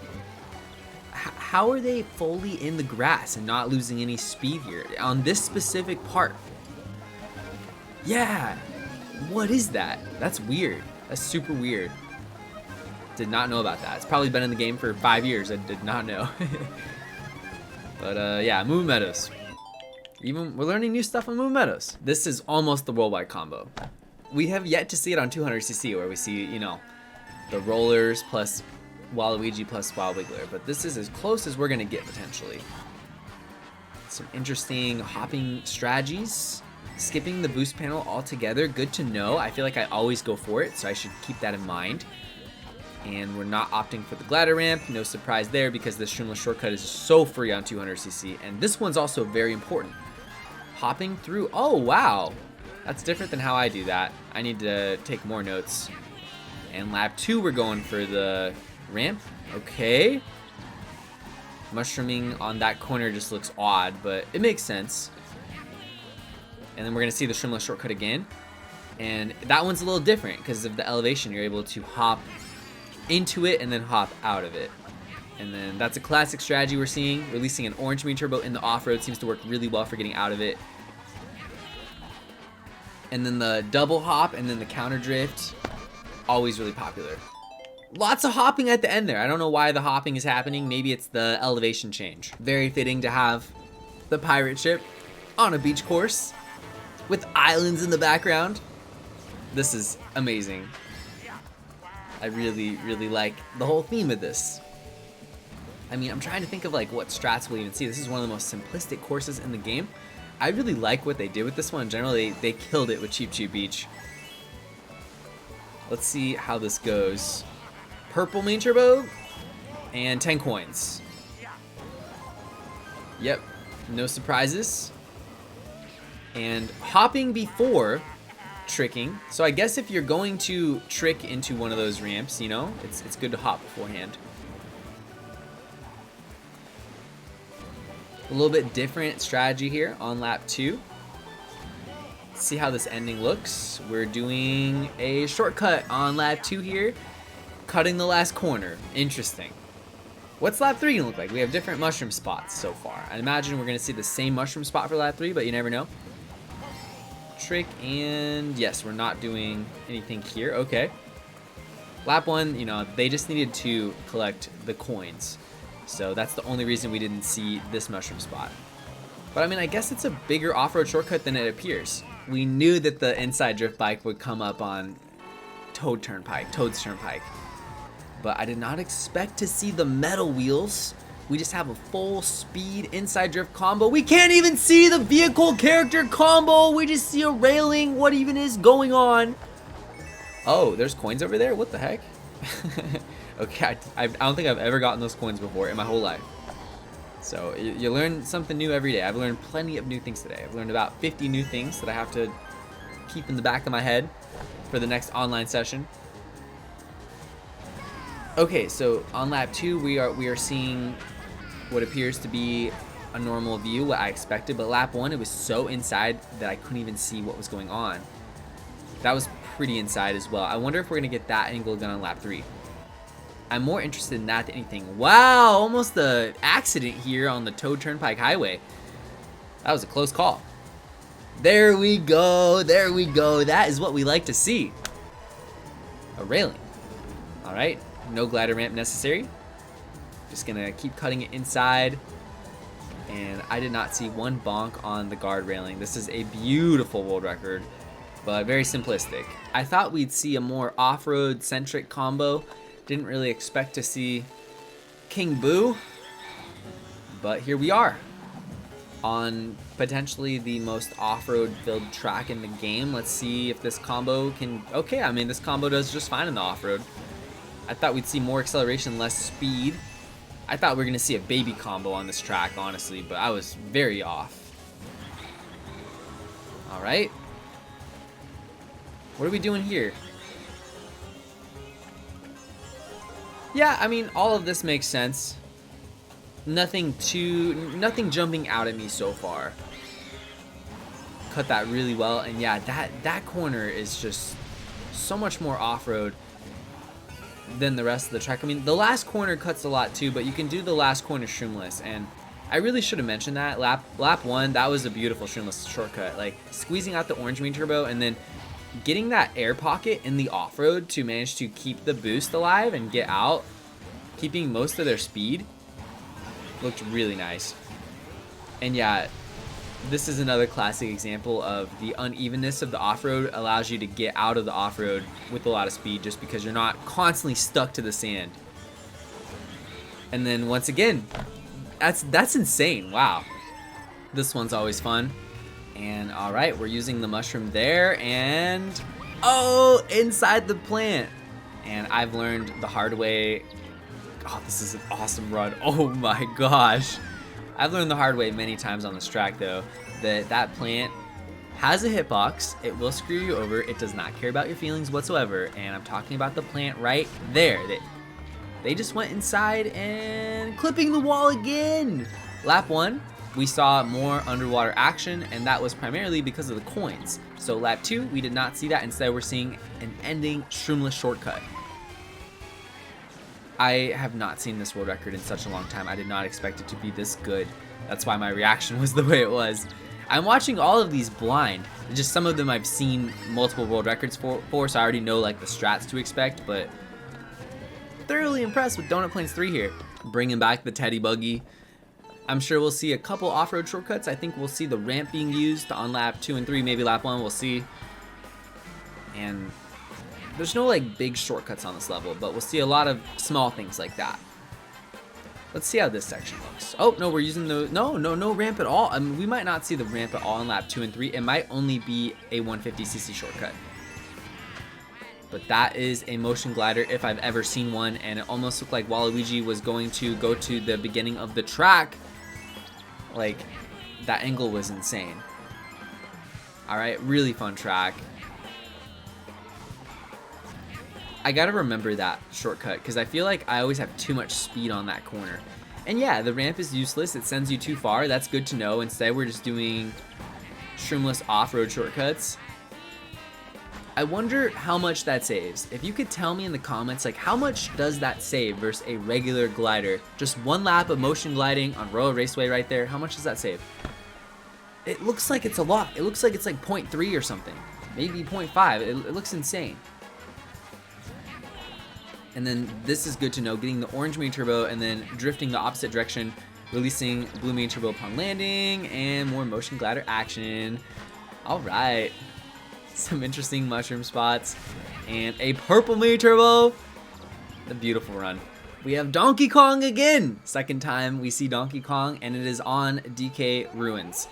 How are they fully in the grass and not losing any speed here on this specific part? Yeah. What is that? That's weird. That's super weird. Did not know about that. It's probably been in the game for 5 years. I did not know. But yeah, Moo Meadows. Even we're learning new stuff on Moo Meadows. This is almost the worldwide combo. We have yet to see it on 200cc, where we see, you know, the rollers plus Waluigi plus Wild Wiggler. But this is as close as we're gonna get potentially. Some interesting hopping strategies. Skipping the boost panel altogether, good to know. I feel like I always go for it, so I should keep that in mind. And we're not opting for the glider ramp. No surprise there, because the shroomless shortcut is so free on 200cc. And this one's also very important. Hopping through, oh wow. That's different than how I do that. I need to take more notes. And lap 2, we're going for the ramp. Okay. Mushrooming on that corner just looks odd, but it makes sense. And then we're gonna see the shroomless shortcut again. And that one's a little different because of the elevation. You're able to hop into it and then hop out of it. And then that's a classic strategy we're seeing. Releasing an orange mini turbo in the off-road seems to work really well for getting out of it. And then the double hop and then the counter drift, always really popular. Lots of hopping at the end there. I don't know why the hopping is happening. Maybe it's the elevation change. Very fitting to have the pirate ship on a beach course with islands in the background. This is amazing. I really, really like the whole theme of this. I mean, I'm trying to think of like what strats we'll even see. This is one of the most simplistic courses in the game. I really like what they did with this one. Generally, they killed it with Cheep Cheep Beach. Let's see how this goes. Purple main turbo and 10 coins. Yep, no surprises. And hopping before tricking. So I guess if you're going to trick into one of those ramps, you know, it's good to hop beforehand. A little bit different strategy here on lap 2. Let's see how this ending looks. We're doing a shortcut on lap 2 here, cutting the last corner. Interesting. What's lap 3 gonna look like? We have different mushroom spots so far. I imagine we're gonna see the same mushroom spot for lap 3, but you never know. Trick, and yes, we're not doing anything here. Okay. Lap 1, you know, they just needed to collect the coins. So that's the only reason we didn't see this mushroom spot. But I mean, I guess it's a bigger off-road shortcut than it appears. We knew that the inside drift bike would come up on Toad's Turnpike. But I did not expect to see the metal wheels. We just have a full speed inside drift combo. We can't even see the vehicle character combo. We just see a railing. What even is going on? Oh, there's coins over there? What the heck? Okay, I don't think I've ever gotten those coins before in my whole life. So you learn something new every day. I've learned plenty of new things today. I've learned about 50 new things that I have to keep in the back of my head for the next online session. Okay, so on lap 2 we are seeing what appears to be a normal view, what I expected, but lap 1 it was so inside that I couldn't even see what was going on. That was pretty inside as well. I wonder if we're gonna get that angle again on lap 3. I'm more interested in that than anything. Wow, almost an accident here on the Toad Turnpike Highway. That was a close call. There we go, there we go. That is what we like to see. A railing. All right, no glider ramp necessary. Just gonna keep cutting it inside. And I did not see one bonk on the guard railing. This is a beautiful world record, but very simplistic. I thought we'd see a more off-road centric combo. Didn't really expect to see King Boo, but here we are on potentially the most off-road filled track in the game. Let's see if this combo can, okay, I mean this combo does just fine in the off-road. I thought we'd see more acceleration, less speed. I thought we were gonna see a baby combo on this track, honestly, but I was very off. All right, what are we doing here? Yeah, I mean, all of this makes sense. Nothing jumping out at me so far. Cut that really well, and yeah, that corner is just so much more off-road than the rest of the track. I mean, the last corner cuts a lot too, but you can do the last corner shroomless, and I really should have mentioned that. Lap 1, that was a beautiful shroomless shortcut. Like, squeezing out the orange main turbo and then getting that air pocket in the off-road to manage to keep the boost alive and get out, keeping most of their speed, looked really nice. And yeah, this is another classic example of the unevenness of the off-road allows you to get out of the off-road with a lot of speed just because you're not constantly stuck to the sand. And then once again, that's insane. Wow. This one's always fun. And all right, we're using the mushroom there, and oh, inside the plant. And I've learned the hard way. Oh, this is an awesome run. Oh my gosh. I've learned the hard way many times on this track though, that plant has a hitbox. It will screw you over. It does not care about your feelings whatsoever. And I'm talking about the plant right there. They just went inside and clipping the wall again. Lap 1. We saw more underwater action, and that was primarily because of the coins. So lap 2, we did not see that. Instead, we're seeing an ending shroomless shortcut. I have not seen this world record in such a long time. I did not expect it to be this good. That's why my reaction was the way it was. I'm watching all of these blind. Just some of them I've seen multiple world records for, so I already know like the strats to expect, but thoroughly impressed with Donut Plains 3 here. Bringing back the Teddy Buggy. I'm sure we'll see a couple off-road shortcuts. I think we'll see the ramp being used on lap 2 and 3, maybe lap 1, we'll see. And there's no like big shortcuts on this level, but we'll see a lot of small things like that. Let's see how this section looks. Oh, no, we're using the... No ramp at all. I mean, we might not see the ramp at all in lap 2 and 3. It might only be a 150cc shortcut. But that is a motion glider if I've ever seen one. And it almost looked like Waluigi was going to go to the beginning of the track. Like, that angle was insane. All right, really fun track. I gotta remember that shortcut because I feel like I always have too much speed on that corner. And yeah, the ramp is useless. It sends you too far. That's good to know. Instead, we're just doing shroomless off-road shortcuts. I wonder how much that saves. If you could tell me in the comments, like, how much does that save versus a regular glider? Just one lap of motion gliding on Royal Raceway right there. How much does that save? It looks like it's a lot. It looks like it's like 0.3 or something. Maybe 0.5. It looks insane. And then this is good to know, getting the orange main turbo and then drifting the opposite direction, releasing blue main turbo upon landing, and more motion glider action. All right, some interesting mushroom spots, and a purple main turbo. A beautiful run. We have Donkey Kong again. Second time we see Donkey Kong, and it is on DK Ruins.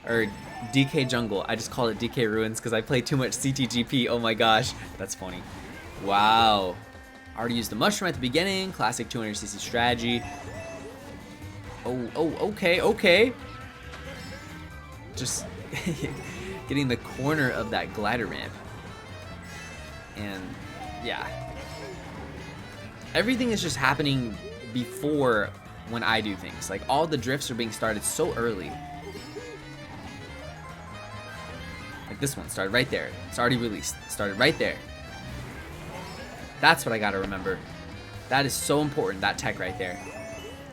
Or DK Jungle. I just call it DK Ruins because I play too much CTGP. Oh my gosh, that's funny. Wow. Already used the mushroom at the beginning. Classic 200cc strategy. Oh, okay. Just getting the corner of that glider ramp. And yeah. Everything is just happening before when I do things. Like, all the drifts are being started so early. Like this one started right there. It's already released. Started right there. That's what I gotta remember. That is so important, that tech right there.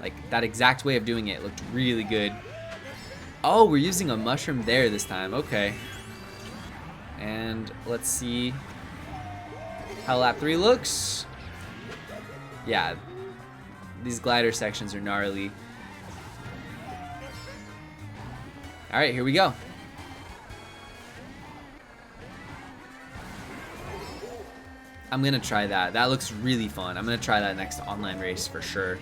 Like, that exact way of doing it looked really good. Oh, we're using a mushroom there this time. Okay. And let's see how lap 3 looks. Yeah, these glider sections are gnarly. All right, here we go. I'm gonna try that. That looks really fun. I'm gonna try that next online race for sure.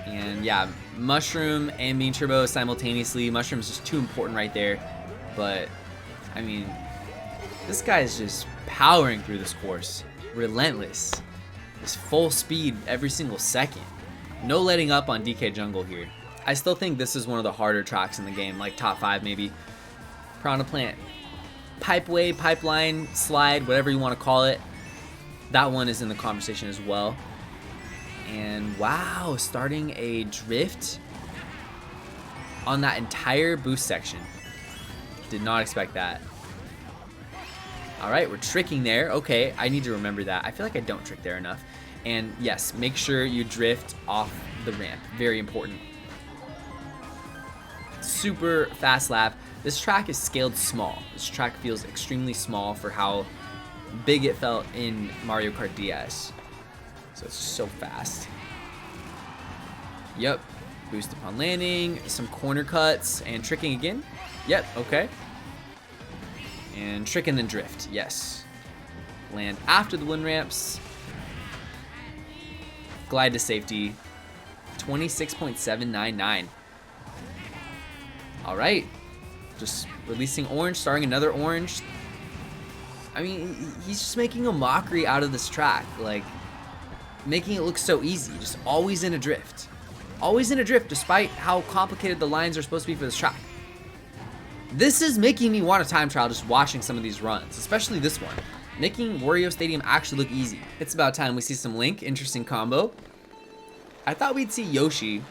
And yeah, mushroom and main turbo simultaneously. Mushroom's just too important right there. But I mean, this guy is just powering through this course. Relentless. Just full speed every single second. No letting up on DK Jungle here. I still think this is one of the harder tracks in the game, like top 5 maybe. Piranha Plant. Pipeway, pipeline, slide, whatever you want to call it. That one is in the conversation as well. And wow, starting a drift on that entire boost section. Did not expect that. All right, we're tricking there. Okay, I need to remember that. I feel like I don't trick there enough. And yes, make sure you drift off the ramp. Very important. Super fast lap. This track is scaled small. This track feels extremely small for how big it felt in Mario Kart DS. So it's so fast. Yep. Boost upon landing, some corner cuts, and tricking again. Yep, okay. And trick and then drift, yes. Land after the wind ramps. Glide to safety. 26.799. All right. Just releasing orange, starting another orange. I mean, he's just making a mockery out of this track. Like, making it look so easy. Just always in a drift. Always in a drift, despite how complicated the lines are supposed to be for this track. This is making me want a time trial just watching some of these runs, especially this one. Making Wario Stadium actually look easy. It's about time we see some Link. Interesting combo. I thought we'd see Yoshi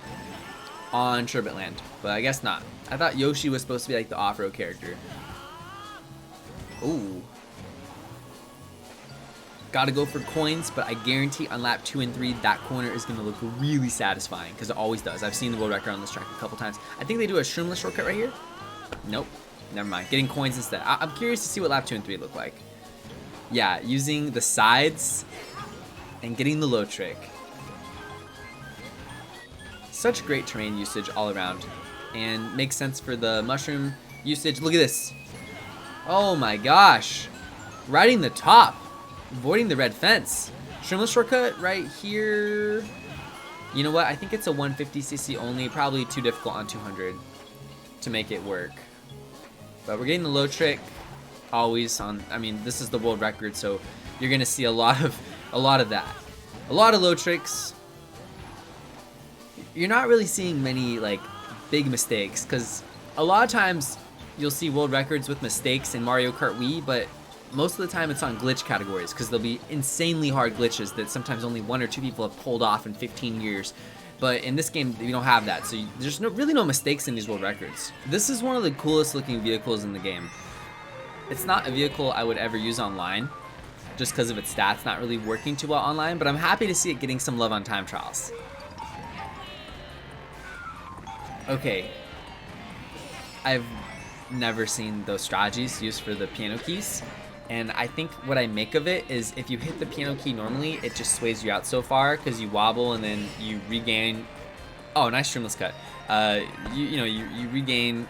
on Sherbet Land, but I guess not. I thought Yoshi was supposed to be like the off-road character. Ooh. Gotta go for coins, but I guarantee on lap 2 and 3, that corner is gonna look really satisfying, because it always does. I've seen the world record on this track a couple times. I think they do a shroomless shortcut right here. Nope. Never mind. Getting coins instead. I'm curious to see what lap 2 and 3 look like. Yeah, using the sides and getting the low trick. Such great terrain usage all around. And makes sense for the mushroom usage. Look at this. Oh my gosh. Riding the top. Avoiding the red fence. Shroomless shortcut right here. You know what? I think it's a 150cc only. Probably too difficult on 200 to make it work. But we're getting the low trick always on. I mean, this is the world record, so you're gonna see a lot of that. A lot of low tricks. You're not really seeing many like big mistakes, because a lot of times you'll see world records with mistakes in Mario Kart Wii, but most of the time it's on glitch categories, because there'll be insanely hard glitches that sometimes only 1 or 2 people have pulled off in 15 years. But in this game, you don't have that, so there's really no mistakes in these world records. This is one of the coolest looking vehicles in the game. It's not a vehicle I would ever use online, just because of its stats not really working too well online, but I'm happy to see it getting some love on time trials. Okay, I've never seen those strategies used for the piano keys, and I think what I make of it is if you hit the piano key normally, it just sways you out so far because you wobble and then you regain. Oh, nice streamless cut. You regain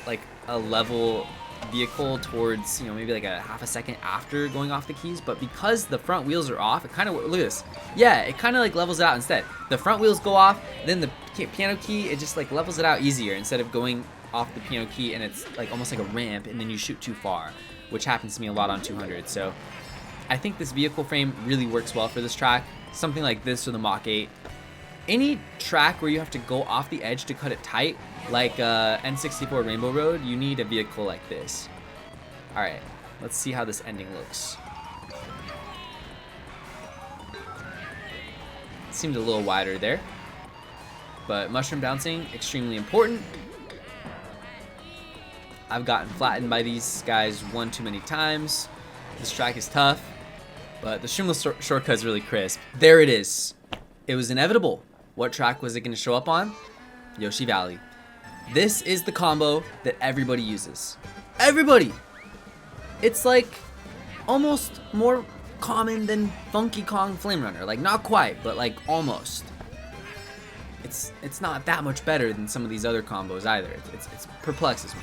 like a level vehicle towards, maybe like a half a second after going off the keys, but because the front wheels are off, it kind of, look at this. Yeah, it kind of like levels it out instead. The front wheels go off, then the piano key, it just like levels it out easier instead of going off the piano key and it's like almost like a ramp and then you shoot too far, which happens to me a lot on 200. So I think this vehicle frame really works well for this track. Something like this or the Mach 8. Any track where you have to go off the edge to cut it tight, like N64 Rainbow Road, you need a vehicle like this. Alright, let's see how this ending looks. It seemed a little wider there, but mushroom bouncing, extremely important. I've gotten flattened by these guys one too many times. This track is tough, but the streamless shortcut is really crisp. There it is. It was inevitable. What track was it going to show up on? Yoshi Valley. This is the combo that everybody uses. Everybody! It's like almost more common than Funky Kong Flame Runner. Like not quite, but like almost. It's not that much better than some of these other combos either. It's perplexes me.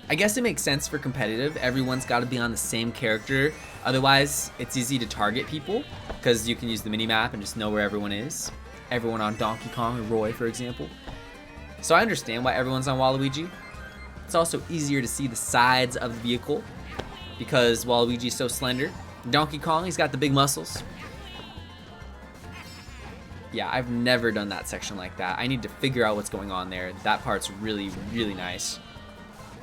I guess it makes sense for competitive. Everyone's got to be on the same character. Otherwise, it's easy to target people because you can use the mini-map and just know where everyone is. Everyone on Donkey Kong or Roy, for example. So I understand why everyone's on Waluigi. It's also easier to see the sides of the vehicle because Waluigi's so slender. Donkey Kong, he's got the big muscles. Yeah, I've never done that section like that. I need to figure out what's going on there. That part's really, really nice.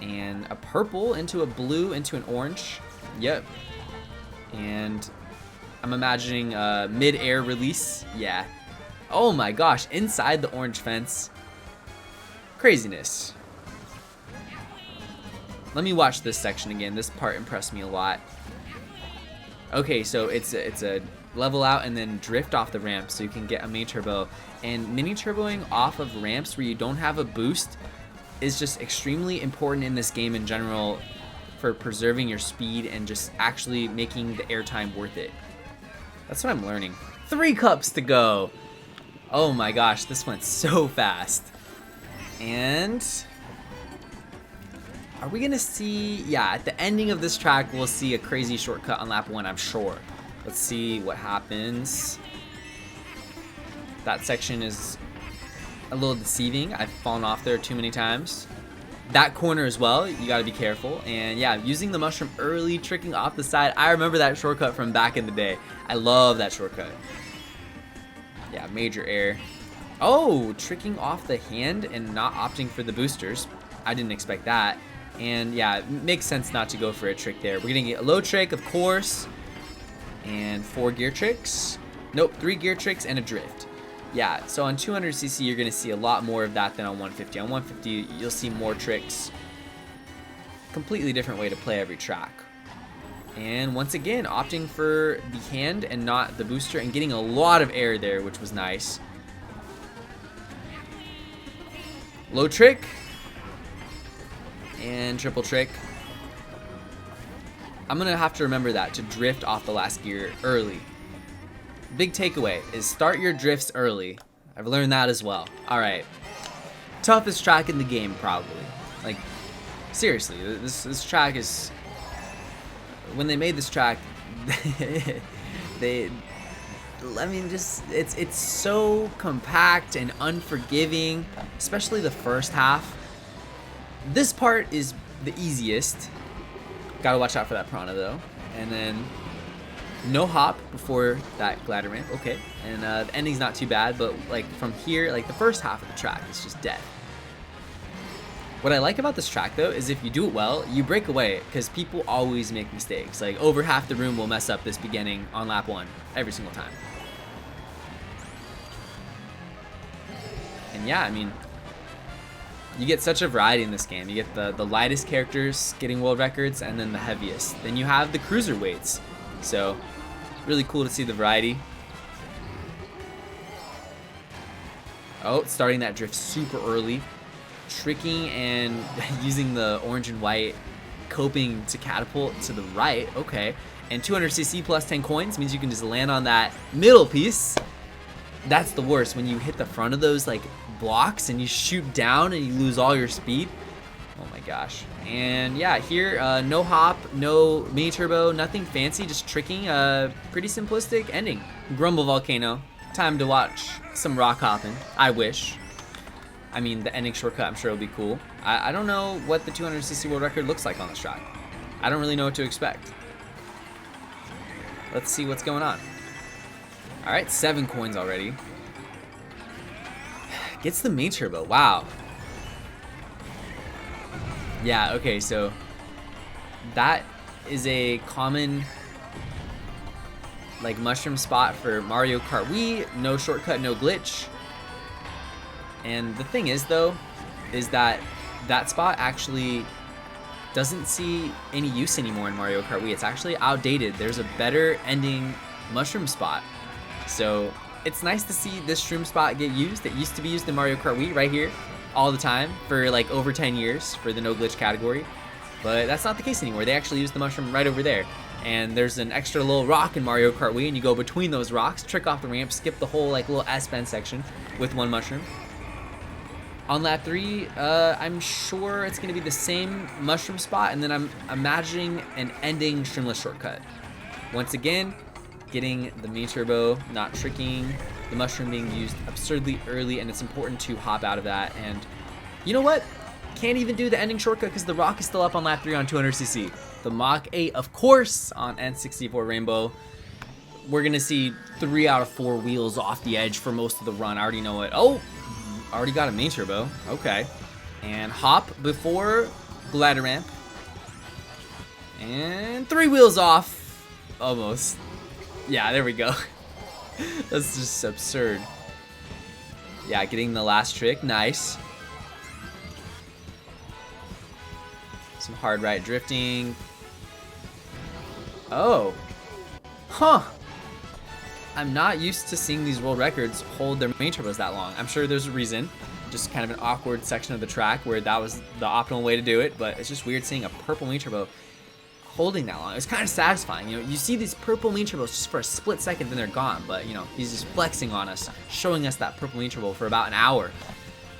And a purple into a blue into an orange. Yep. And I'm imagining a mid-air release. Yeah. Oh my gosh, inside the orange fence. Craziness. Let me watch this section again. This part impressed me a lot. Okay, so it's a level out and then drift off the ramp so you can get a mini turbo. And mini turboing off of ramps where you don't have a boost is just extremely important in this game in general for preserving your speed and just actually making the airtime worth it. That's what I'm learning. 3 cups to go. Oh my gosh, this went so fast. And are we gonna see, yeah, at the ending of this track, we'll see a crazy shortcut on lap 1, I'm sure. Let's see what happens. That section is a little deceiving. I've fallen off there too many times. That corner as well, you gotta be careful. And yeah, using the mushroom early, tricking off the side. I remember that shortcut from back in the day. I love that shortcut. Yeah, major error. Oh, tricking off the hand and not opting for the boosters. I didn't expect that. And yeah, it makes sense not to go for a trick there. We're gonna get a low trick, of course. And 4 gear tricks. Nope, 3 gear tricks and a drift. Yeah, so on 200cc, you're going to see a lot more of that than on 150. On 150, you'll see more tricks. Completely different way to play every track. And once again, opting for the hand and not the booster and getting a lot of air there, which was nice. Low trick. And triple trick. I'm going to have to remember that, to drift off the last gear early. Big takeaway is start your drifts early. I've learned that as well. Alright. Toughest track in the game, probably. Like, seriously, this track is... When they made this track, they I mean, just it's so compact and unforgiving, especially the first half. This part is the easiest. Gotta watch out for that piranha though. And then no hop before that glider ramp. Okay, and the ending's not too bad, but like from here, like the first half of the track is just dead. What I like about this track though is if you do it well, you break away, because people always make mistakes. Like over half the room will mess up this beginning on lap 1 every single time. And yeah, I mean, you get such a variety in this game. You get the lightest characters getting world records, and then the heaviest. Then you have the cruiserweights. So really cool to see the variety. Oh, starting that drift super early. Tricking and using the orange and white coping to catapult to the right. Okay. And 200cc plus 10 coins means you can just land on that middle piece. That's the worst, when you hit the front of those like blocks and you shoot down and you lose all your speed. Oh my gosh. And yeah, here no hop, no mini turbo, nothing fancy, just tricking. Pretty simplistic ending. Grumble Volcano. Time to watch some rock hopping. I wish. I mean, the ending shortcut I'm sure will be cool. I don't know what the 200cc world record looks like on this track. I don't really know what to expect. Let's see what's going on. Alright, 7 coins already. Gets the main turbo. Wow. Yeah, okay, so that is a common like mushroom spot for Mario Kart Wii. No shortcut, no glitch. And the thing is though, is that that spot actually doesn't see any use anymore in Mario Kart Wii. It's actually outdated. There's a better ending mushroom spot. So it's nice to see this shroom spot get used. It used to be used in Mario Kart Wii right here all the time for like over 10 years for the no glitch category. But that's not the case anymore. They actually use the mushroom right over there. And there's an extra little rock in Mario Kart Wii, and you go between those rocks, trick off the ramp, skip the whole like little S-bend section with one mushroom. On lap 3, I'm sure it's going to be the same mushroom spot, and then I'm imagining an ending streamless shortcut. Once again, getting the mini turbo, not tricking, the mushroom being used absurdly early, and it's important to hop out of that. And you know what? Can't even do the ending shortcut because the rock is still up on lap 3 on 200cc. The Mach 8, of course, on N64 Rainbow. We're going to see 3 out of 4 wheels off the edge for most of the run. I already know it. Oh! Already got a main turbo. Okay. And hop before glider ramp. And 3 wheels off. Almost. Yeah, there we go. That's just absurd. Yeah, getting the last trick. Nice. Some hard right drifting. Oh. Huh. I'm not used to seeing these world records hold their main turbos that long. I'm sure there's a reason. Just kind of an awkward section of the track where that was the optimal way to do it, but it's just weird seeing a purple main turbo holding that long. It's kind of satisfying. You know, you see these purple main turbos just for a split second, then they're gone. But you know, he's just flexing on us, showing us that purple main turbo for about an hour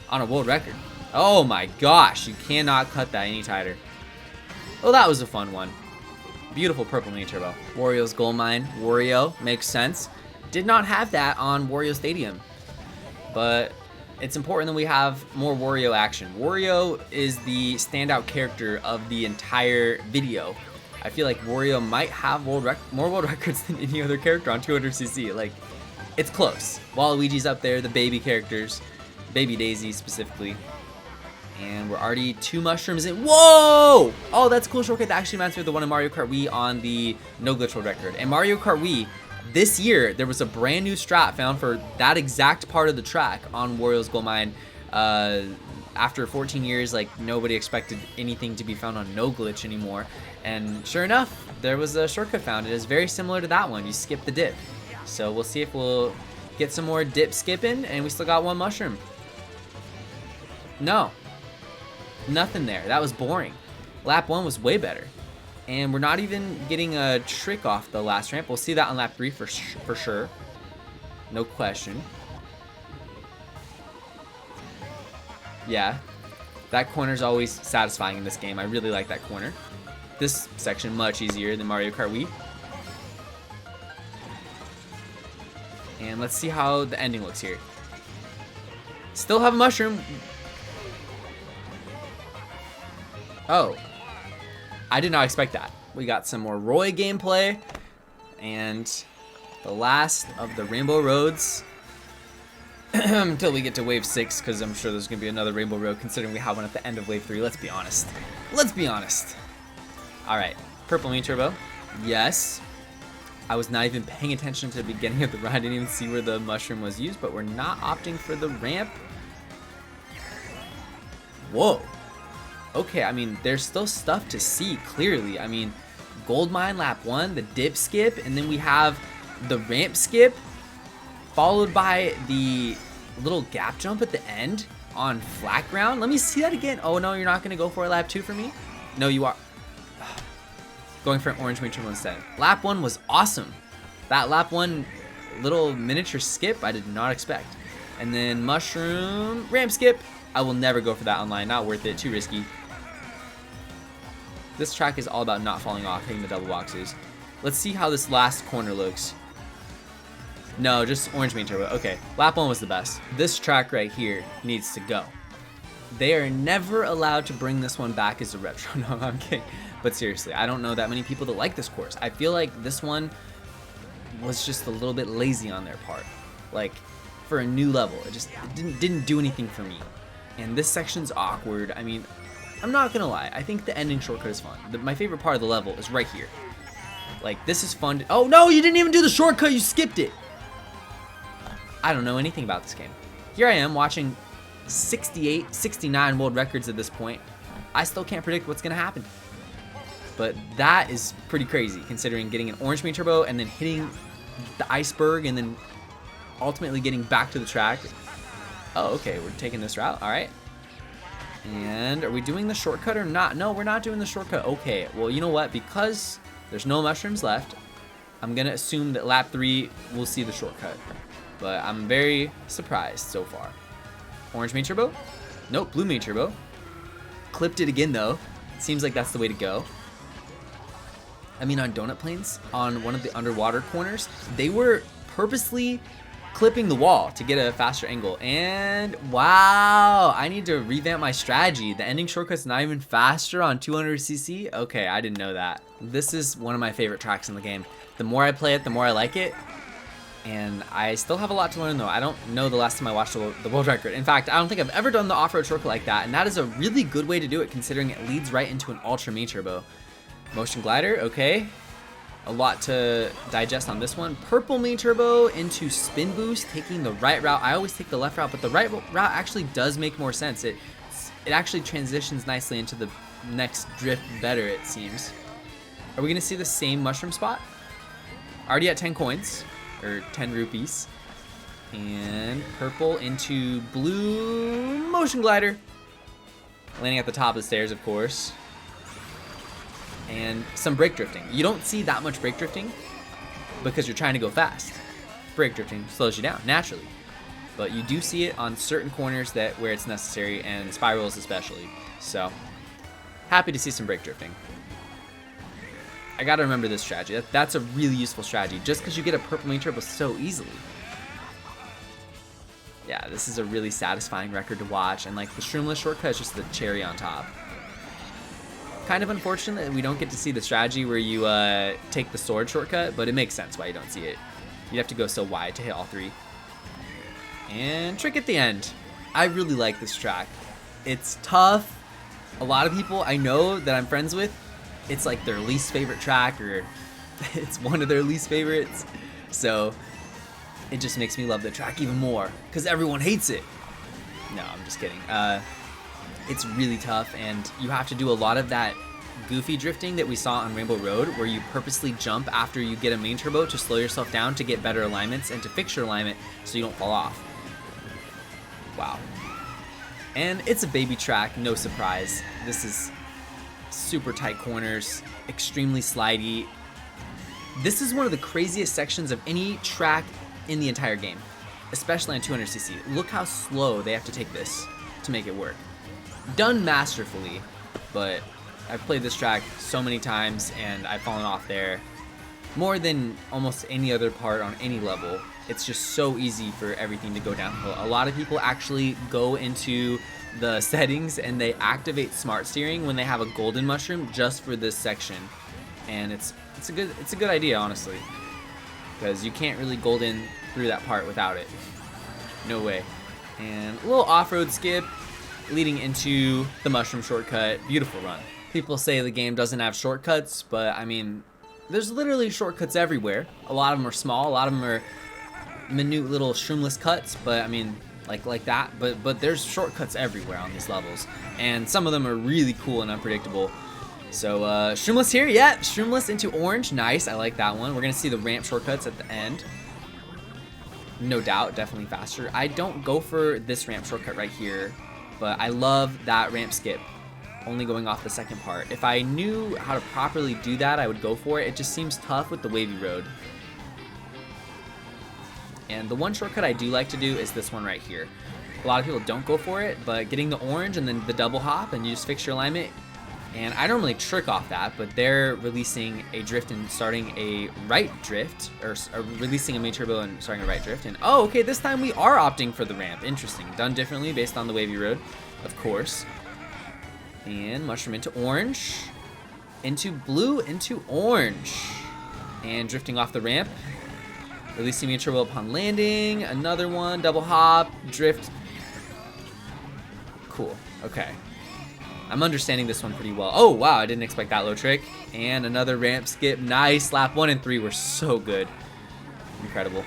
on a world record. Oh my gosh, you cannot cut that any tighter. Well, that was a fun one. Beautiful purple main turbo. Wario's Gold Mine. Wario, makes sense. Did not have that on Wario Stadium, but it's important that we have more Wario action. Wario is the standout character of the entire video. I feel like Wario might have more world records than any other character on 200cc. Like, it's close. Waluigi's up there, the baby characters, Baby Daisy specifically. And we're already 2 mushrooms in. Whoa! Oh, that's a cool shortcut. That actually reminds me of the one in Mario Kart Wii on the no glitch world record. And Mario Kart Wii, this year, there was a brand new strat found for that exact part of the track on Wario's Gold Mine. After 14 years, like, nobody expected anything to be found on no glitch anymore. And sure enough, there was a shortcut found. It is very similar to that one. You skip the dip. So we'll see if we'll get some more dip skipping, and we still got 1 mushroom. No. Nothing there. That was boring. Lap 1 was way better. And we're not even getting a trick off the last ramp. We'll see that on lap 3 for sure. No question. Yeah. That corner's always satisfying in this game. I really like that corner. This section much easier than Mario Kart Wii. And let's see how the ending looks here. Still have a mushroom. Oh, I did not expect that. We got some more Roy gameplay, and the last of the Rainbow Roads until we get to Wave 6, because I'm sure there's going to be another Rainbow Road considering we have one at the end of Wave 3. Let's be honest. Let's be honest. Alright, Purple Mini Turbo. Yes. I was not even paying attention to the beginning of the ride. I didn't even see where the mushroom was used, but we're not opting for the ramp. Whoa. Okay, I mean, there's still stuff to see, clearly. I mean, Gold Mine Lap 1, the dip skip, and then we have the ramp skip, followed by the little gap jump at the end on flat ground. Let me see that again. Oh, no, you're not going to go for a Lap 2 for me? No, you are. Going for an orange Mini Turbo instead. Lap 1 was awesome. That Lap 1 little miniature skip, I did not expect. And then mushroom ramp skip. I will never go for that online. Not worth it. Too risky. This track is all about not falling off, hitting the double boxes. Let's see how this last corner looks. No, just orange Mini Turbo. Okay, Lap 1 was the best. This track right here needs to go. They are never allowed to bring this one back as a retro. No, I'm kidding. But seriously, I don't know that many people that like this course. I feel like this one was just a little bit lazy on their part. Like, for a new level, it didn't do anything for me. And this section's awkward. I mean, I'm not gonna lie. I think the ending shortcut is fun. My favorite part of the level is right here. Like, this is fun. Oh, no, you didn't even do the shortcut. You skipped it. I don't know anything about this game. Here I am watching 68, 69 world records at this point. I still can't predict what's gonna happen. But that is pretty crazy, considering getting an orange Mini Turbo and then hitting the iceberg and then ultimately getting back to the track. Oh, okay, we're taking this route. All right. And are we doing the shortcut or not? No, we're not doing the shortcut. Okay, well, you know what? Because there's no mushrooms left, I'm going to assume that lap 3 we'll see the shortcut. But I'm very surprised so far. Orange Mini Turbo? Nope, blue Mini Turbo. Clipped it again, though. Seems like that's the way to go. I mean, on donut planes, on one of the underwater corners, they were purposely clipping the wall to get a faster angle. And wow, I need to revamp my strategy. The ending shortcut's not even faster on 200cc. Okay, I didn't know that. This is one of my favorite tracks in the game. The more I play it, the more I like it. And I still have a lot to learn, though. I don't know the last time I watched the world record. In fact, I don't think I've ever done the off-road shortcut like that. And that is a really good way to do it, considering it leads right into an Ultra Mini Turbo. Motion glider, okay. A lot to digest on this one. Purple Mini Turbo into spin boost, taking the right route. I always take the left route, but the right route actually does make more sense. It actually transitions nicely into the next drift better, it seems. Are we gonna see the same mushroom spot? Already at 10 coins, or 10 rupees. And purple into blue motion glider. Landing at the top of the stairs, of course. And some brake drifting. You don't see that much brake drifting because you're trying to go fast. Brake drifting slows you down naturally, but you do see it on certain corners where it's necessary, and spirals especially. So happy to see some brake drifting. I gotta remember this strategy. That's a really useful strategy, just because you get a purple Mini Turbo so easily. Yeah, this is a really satisfying record to watch, and like the shroomless shortcut is just the cherry on top. Kind of unfortunate that we don't get to see the strategy where you take the sword shortcut, but it makes sense why you don't see it. You'd have to go so wide to hit all 3. And trick at the end. I really like this track. It's tough. A lot of people I know that I'm friends with, it's like their least favorite track, or it's one of their least favorites. So it just makes me love the track even more because everyone hates it. No, I'm just kidding. It's really tough, and you have to do a lot of that goofy drifting that we saw on Rainbow Road, where you purposely jump after you get a Mini Turbo to slow yourself down to get better alignments and to fix your alignment so you don't fall off. Wow. And it's a baby track, no surprise. This is super tight corners, extremely slidey. This is one of the craziest sections of any track in the entire game, especially on 200cc. Look how slow they have to take this to make it work. Done masterfully, but I've played this track so many times and I've fallen off there more than almost any other part on any level. it's just so easy for everything to go downhill. A lot of people actually go into the settings and they activate smart steering when they have a golden mushroom just for this section, and it's a good idea, honestly, because you can't really golden through that part without it. No way. And a little off-road skip leading into the mushroom shortcut. Beautiful run. People say the game doesn't have shortcuts, but I mean, there's literally shortcuts everywhere. A lot of them are small, a lot of them are minute little shroomless cuts, but I mean, like that, but there's shortcuts everywhere on these levels, and some of them are really cool and unpredictable. So shroomless here, yeah, shroomless into orange, nice, I like that one. We're gonna see the ramp shortcuts at the end, no doubt, definitely faster. I don't go for this ramp shortcut right here, but I love that ramp skip, only going off the second part. If I knew how to properly do that, I would go for it. It just seems tough with the wavy road. And the one shortcut I do like to do is this one right here. A lot of people don't go for it, but getting the orange and then the double hop and you just fix your alignment. And I don't really trick off that, but they're releasing a drift and starting a right drift, or releasing a main turbo and starting a right drift. And oh, okay, this time we are opting for the ramp. Interesting. Done differently based on the wavy road, of course. And mushroom into orange, into blue, into orange. And drifting off the ramp. Releasing main turbo upon landing. Another one, double hop, drift. Cool, okay. I'm understanding this one pretty well. Oh, wow, I didn't expect that low trick. And another ramp skip, nice. Lap 1 and 3 were so good. Incredible.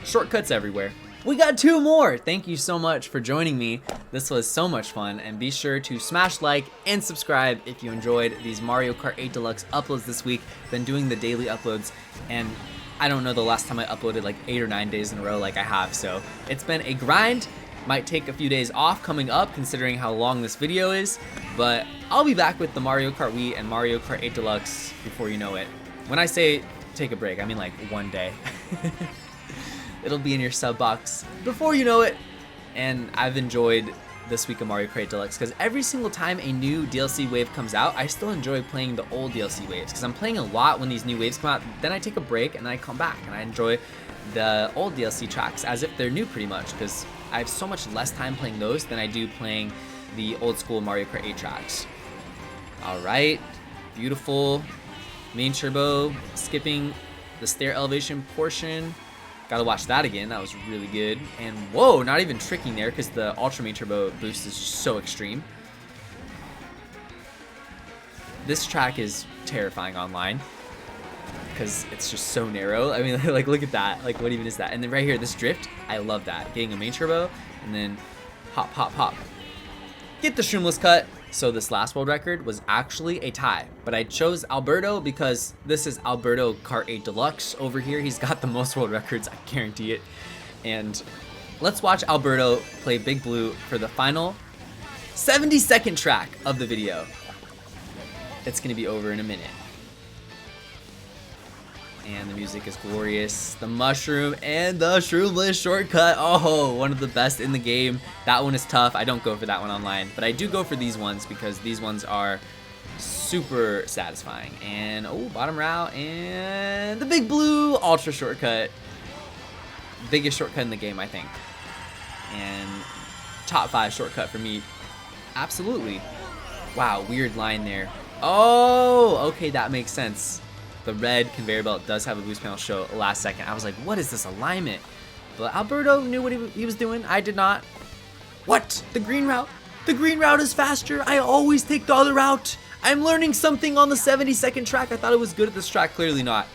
Shortcuts everywhere. We got 2 more. Thank you so much for joining me. This was so much fun, and be sure to smash like and subscribe if you enjoyed these Mario Kart 8 Deluxe uploads this week. Been doing the daily uploads, and I don't know the last time I uploaded like 8 or 9 days in a row like I have, so it's been a grind. Might take a few days off coming up considering how long this video is, but I'll be back with the Mario Kart Wii and Mario Kart 8 Deluxe before you know it. When I say take a break, I mean like one day. It'll be in your sub box before you know it, and I've enjoyed this week of Mario Kart 8 Deluxe because every single time a new DLC wave comes out, I still enjoy playing the old DLC waves because I'm playing a lot when these new waves come out. Then I take a break and then I come back and I enjoy the old DLC tracks as if they're new pretty much, because I have so much less time playing those than I do playing the old school Mario Kart 8 tracks. Alright, beautiful. Main turbo, skipping the stair elevation portion. Gotta watch that again, that was really good. And whoa, not even tricking there because the Ultra Main Turbo boost is just so extreme. This track is terrifying online because it's just so narrow. I mean, like, look at that. Like, what even is that? And then right here, this drift, I love that. Getting a main turbo and then hop, hop, hop. Get the shroomless cut. So this last world record was actually a tie, but I chose Alberto because this is Alberto Kart 8 Deluxe over here. He's got the most world records, I guarantee it. And let's watch Alberto play Big Blue for the final 70-second track of the video. It's gonna be over in a minute. And the music is glorious. The mushroom and the shroomless shortcut. Oh, one of the best in the game. That one is tough. I don't go for that one online, but I do go for these ones because these ones are super satisfying. And oh, bottom route and the Big Blue ultra shortcut. Biggest shortcut in the game, I think. And top 5 shortcut for me. Absolutely. Wow, weird line there. Oh, okay, that makes sense. The red conveyor belt does have a boost panel show last second. I was like, what is this alignment? But Alberto knew what he was doing. I did not. What? The green route? The green route is faster. I always take the other route. I'm learning something on the 70-second track. I thought it was good at this track. Clearly not.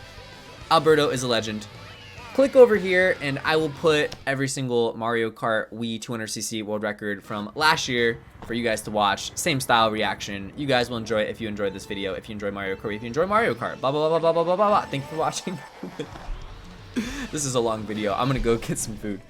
Alberto is a legend. Click over here and I will put every single Mario Kart Wii 200cc world record from last year for you guys to watch. Same style reaction. You guys will enjoy it if you enjoyed this video. If you enjoy Mario Kart, if you enjoy Mario Kart, blah, blah, blah, blah, blah, blah, blah, blah. Thank you for watching. This is a long video. I'm gonna go get some food.